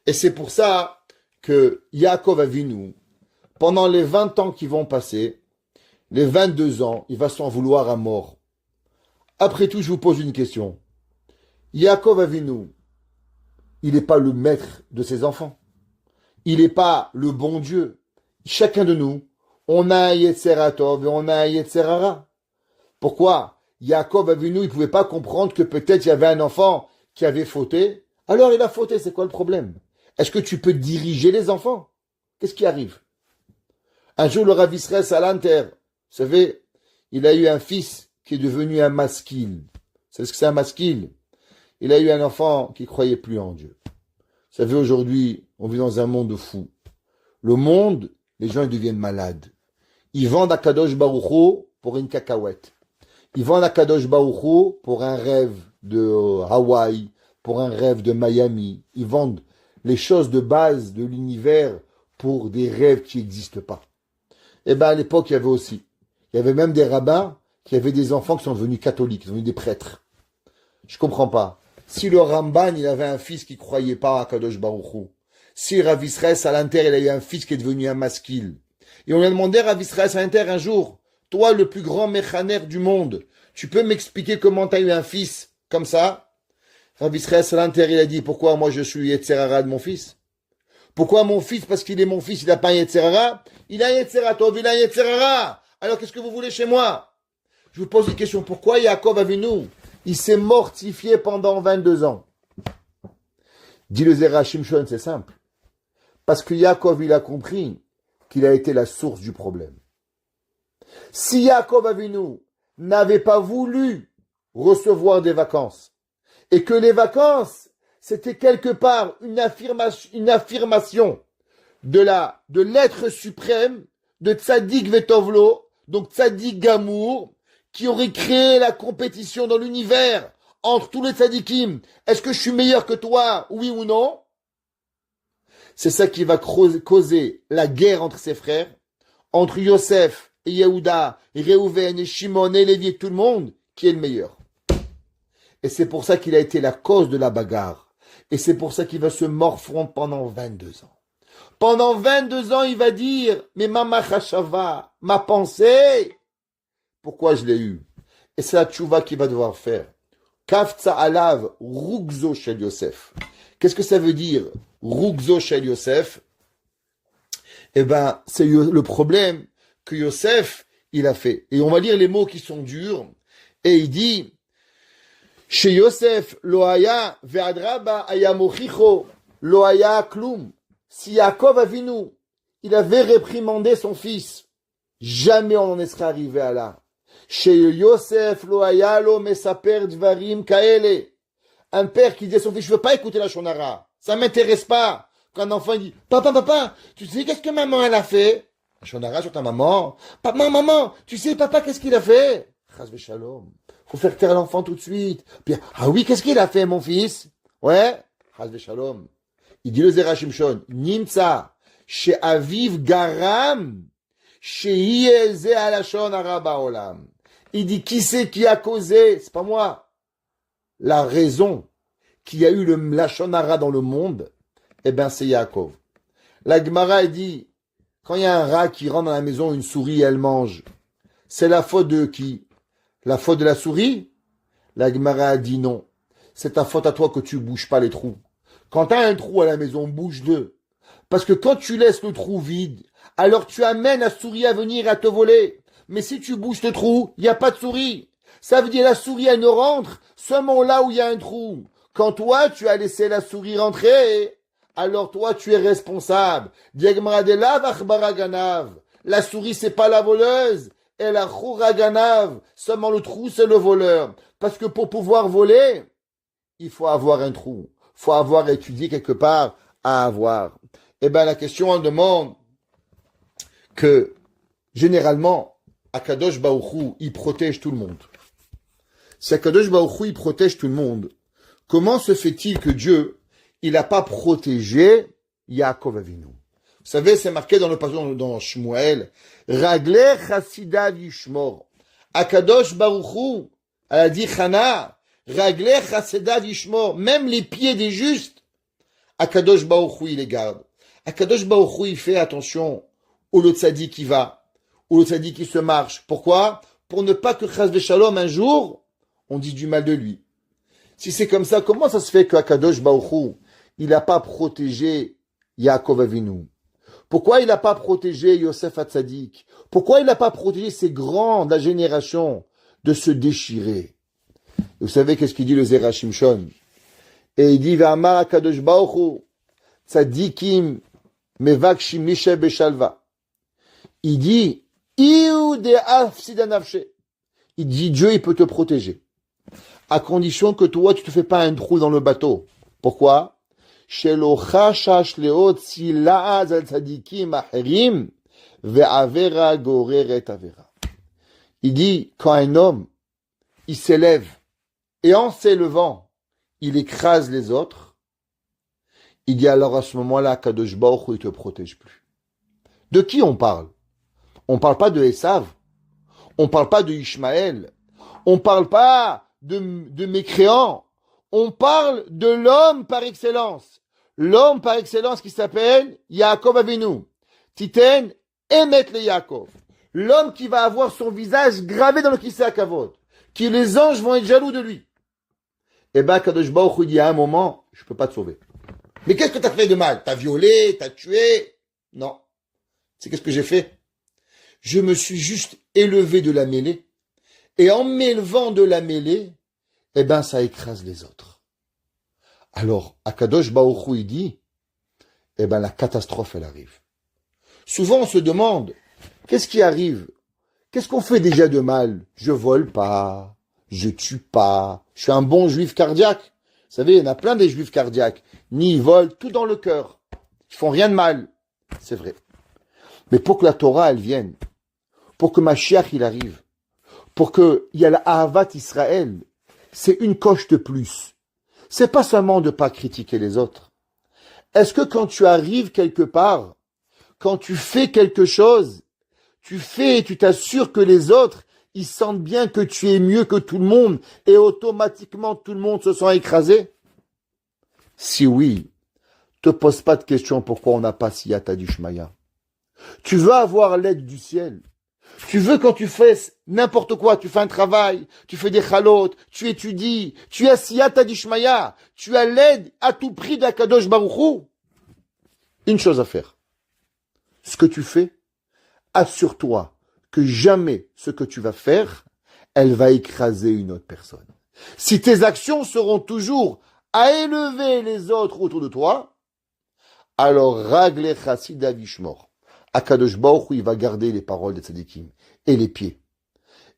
Et c'est pour ça que Yaakov Avinu, pendant les 20 ans qui vont passer, les 22 ans, il va s'en vouloir à mort. Après tout, je vous pose une question. Yaakov Avinu, il n'est pas le maître de ses enfants. Il n'est pas le bon Dieu. Chacun de nous, on a un Yetzera Tov et on a un Yetzera Ra. Pourquoi Yaakov Avinu, il ne pouvait pas comprendre que peut-être il y avait un enfant qui avait fauté. Alors il a fauté, c'est quoi le problème? Est-ce que tu peux diriger les enfants? Qu'est-ce qui arrive? Un jour, le Rav Israël Salanter, vous savez, il a eu un fils qui est devenu un maskil. Vous savez ce que c'est un maskil? Il a eu un enfant qui croyait plus en Dieu. Vous savez, aujourd'hui, on vit dans un monde fou. Le monde, les gens ils deviennent malades. Ils vendent à Kadosh Baruch Hu pour une cacahuète. Ils vendent à Kadosh Baruch Hu pour un rêve de Hawaï, pour un rêve de Miami. Ils vendent les choses de base de l'univers pour des rêves qui n'existent pas. Eh bien, à l'époque, il y avait même des rabbins qui avaient des enfants qui sont devenus catholiques, qui sont devenus des prêtres. Je comprends pas. Si le Ramban, il avait un fils qui croyait pas à Kadosh Baruch Hu, si Rav Israël Salanter, il a eu un fils qui est devenu un maskil, et on lui a demandé à Rav Israël Salanter un jour, toi, le plus grand méchaner du monde, tu peux m'expliquer comment tu as eu un fils comme ça? Rav Israël Salanter, il a dit, pourquoi moi je suis Yetzerara de mon fils? Pourquoi mon fils, parce qu'il est mon fils, il n'a pas un Yetzerara? Il a un Yetzerara, Tov, il a un Yetzerara. Alors qu'est-ce que vous voulez chez moi? Je vous pose une question, pourquoi Yaakov Avinu, il s'est mortifié pendant 22 ans? Dit le Zera Shimshon, c'est simple. Parce que Yaakov, il a compris qu'il a été la source du problème. Si Yaakov Avinu n'avait pas voulu recevoir des vacances, et que les vacances, c'était quelque part une affirmation de l'être suprême, de Tzadik Vetovlo, donc Tzadik Gamour, qui aurait créé la compétition dans l'univers entre tous les tzadikim. Est-ce que je suis meilleur que toi, oui ou non? C'est ça qui va causer la guerre entre ses frères, entre Yosef et Yehuda, et Réhouven et Shimon et Lévi et tout le monde, qui est le meilleur. Et c'est pour ça qu'il a été la cause de la bagarre. Et c'est pour ça qu'il va se morfondre pendant 22 ans. Pendant 22 ans, il va dire, mais ma chashava, ma pensée, pourquoi je l'ai eu? Et c'est la tchouva qu'il va devoir faire. Kafza alav rugzo shel Yosef. Qu'est-ce que ça veut dire, rugzo shel Yosef? Eh ben, c'est le problème que Yosef, il a fait. Et on va lire les mots qui sont durs. Et il dit, chez Yosef, loaya ve'adraba aya mochicho, loaya klum. Si Yaakov Avinu, il avait réprimandé son fils. Jamais on en serait arrivé à là. Chez Yosef lo hayalo mesaper dvarim kaele. Un père qui dit à son fils, je veux pas écouter la shonara. Ça m'intéresse pas. Quand un enfant dit, papa, tu sais qu'est-ce que maman elle a fait? La shonara sur ta maman. Maman, tu sais papa qu'est-ce qu'il a fait? Chas v'shalom. Faut faire taire l'enfant tout de suite. Puis, ah oui, qu'est-ce qu'il a fait mon fils? Ouais, chas v'shalom. Il dit le Zera Shimshon, Nimtza, chez Aviv Garam, chez Yeze Alashon Araba Olam. Il dit, qui c'est qui a causé? C'est pas moi. La raison qu'il y a eu le Lashon Hara dans le monde, eh ben, c'est Yaakov. La Gemara, elle dit, quand il y a un rat qui rentre dans la maison, une souris, elle mange. C'est la faute de qui? La faute de la souris? La Gemara a dit non. C'est ta faute à toi que tu bouges pas les trous. Quand tu as un trou à la maison, bouge-le. Parce que quand tu laisses le trou vide, alors tu amènes la souris à venir à te voler. Mais si tu bouges le trou, il n'y a pas de souris. Ça veut dire la souris, elle ne rentre seulement là où il y a un trou. Quand toi, tu as laissé la souris rentrer, alors toi, tu es responsable. La souris, c'est pas la voleuse. Et la chouraganav, seulement le trou, c'est le voleur. Parce que pour pouvoir voler, il faut avoir un trou. Faut avoir étudié quelque part à avoir. Eh ben, la question, on demande que, généralement, Akadosh Baruch Hu, il protège tout le monde. Si Akadosh Baruch Hu, il protège tout le monde, comment se fait-il que Dieu, il n'a pas protégé Yaakov Avinu? Vous savez, c'est marqué dans le passage dans Shmuel, Ragle Chassidav Yishmor. Akadosh Baruch Hu, elle a dit Chana, Ragle Chassidav Yishmor, même les pieds des justes, Akadosh Baruch Hu, il les garde. Akadosh Baruch Hu, il fait attention où le tzaddik qui va, où le tzaddik qui se marche. Pourquoi? Pour ne pas que Chas v'Shalom, un jour, on dise du mal de lui. Si c'est comme ça, comment ça se fait que Akadosh Baruch Hu, il n'a pas protégé Yaakov Avinu? Pourquoi il n'a pas protégé Yosef Hatzadik? Pourquoi il n'a pas protégé ces grands de la génération de se déchirer? Et vous savez qu'est-ce qu'il dit le Zera Shimshon? Et il dit, V'amar Akadosh Baruch Hu, Tzadikim mevakshim lishe beshalva. Il dit, Iu de afsidanavshe. Il dit, Dieu, il peut te protéger. À condition que toi, tu te fais pas un trou dans le bateau. Pourquoi? Il dit, quand un homme, il s'élève, et en s'élevant, il écrase les autres, il dit alors à ce moment-là, Kadosh Baruch Hu, il te protège plus. De qui on parle? On parle pas de Esav, on parle pas de Ishmaël, on parle pas de mécréants, on parle de l'homme par excellence. L'homme par excellence qui s'appelle Yaakov Avinu. Titen Emet le Yaakov. L'homme qui va avoir son visage gravé dans le Kisei HaKavod. Qui les anges vont être jaloux de lui. Eh ben, Kadosh Baruch Hu dit à un moment, je peux pas te sauver. Mais qu'est-ce que t'as fait de mal? T'as violé, t'as tué? Non. C'est qu'est-ce que j'ai fait? Je me suis juste élevé de la mêlée. Et en m'élevant de la mêlée, eh ben, ça écrase les autres. Alors, Akadosh Baruch Hu, il dit, eh ben, la catastrophe, elle arrive. Souvent, on se demande, qu'est-ce qui arrive? Qu'est-ce qu'on fait déjà de mal? Je vole pas, je tue pas, je suis un bon juif cardiaque. Vous savez, il y en a plein des juifs cardiaques. Ni ils volent, tout dans le cœur. Ils font rien de mal. C'est vrai. Mais pour que la Torah, elle vienne, pour que Mashiach, il arrive, pour qu'il y ait la Ahavat Israël, c'est une coche de plus. C'est pas seulement de pas critiquer les autres. Est-ce que quand tu arrives quelque part, quand tu fais quelque chose, tu t'assures que les autres, ils sentent bien que tu es mieux que tout le monde et automatiquement tout le monde se sent écrasé? Si oui, te pose pas de question pourquoi on n'a pas Siyata d'Ishmaya. Tu veux avoir l'aide du ciel. Tu veux quand tu fais n'importe quoi, tu fais un travail, tu fais des chalot, tu étudies, tu as Siyata d'Ishmaya, tu as l'aide à tout prix d'Akadosh Baruch Hu. Une chose à faire. Ce que tu fais, assure-toi que jamais ce que tu vas faire, elle va écraser une autre personne. Si tes actions seront toujours à élever les autres autour de toi, alors ragle chassid avishmor. Akadosh Baruch Hu, il va garder les paroles des tzadikim et les pieds.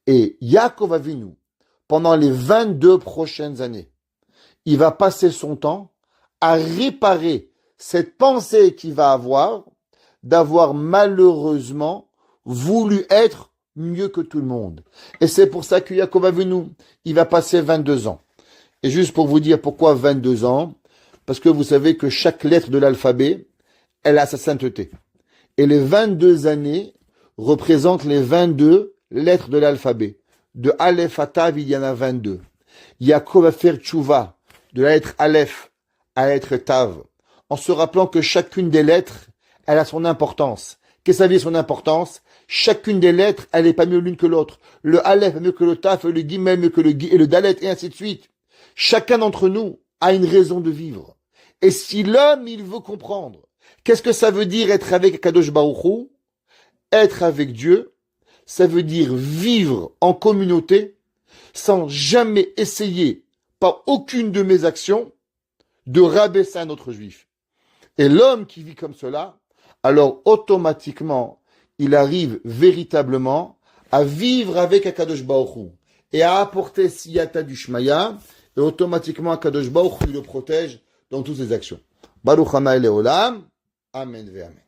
Et Yaakov Avinu, pendant les 22 prochaines années, il va passer son temps à réparer cette pensée qu'il va avoir d'avoir malheureusement voulu être mieux que tout le monde. Et c'est pour ça que Yaakov Avinu, il va passer 22 ans. Et juste pour vous dire pourquoi 22 ans, parce que vous savez que chaque lettre de l'alphabet, elle a sa sainteté. Et les 22 années représentent les 22 lettres de l'alphabet. De Aleph à Tav, il y en a 22. Yaakov va faire tchouva de la lettre Aleph à la lettre Tav, en se rappelant que chacune des lettres, elle a son importance. Qu'est-ce que ça veut dire son importance? Chacune des lettres, elle n'est pas mieux l'une que l'autre. Le Aleph est mieux que le Taf, le Gimel mieux que le Gi, et le Dalet, et ainsi de suite. Chacun d'entre nous a une raison de vivre. Et si l'homme, il veut comprendre, qu'est-ce que ça veut dire être avec Kadosh Baruch Hu? Être avec Dieu, ça veut dire vivre en communauté, sans jamais essayer, par aucune de mes actions, de rabaisser un autre juif. Et l'homme qui vit comme cela, alors automatiquement, il arrive véritablement à vivre avec Akadosh Baruch Hu et à apporter Siyata du Shmaya, et automatiquement Akadosh Baruch Hu le protège dans toutes ses actions. Baruch Hana Leolam, Amen ve Amen.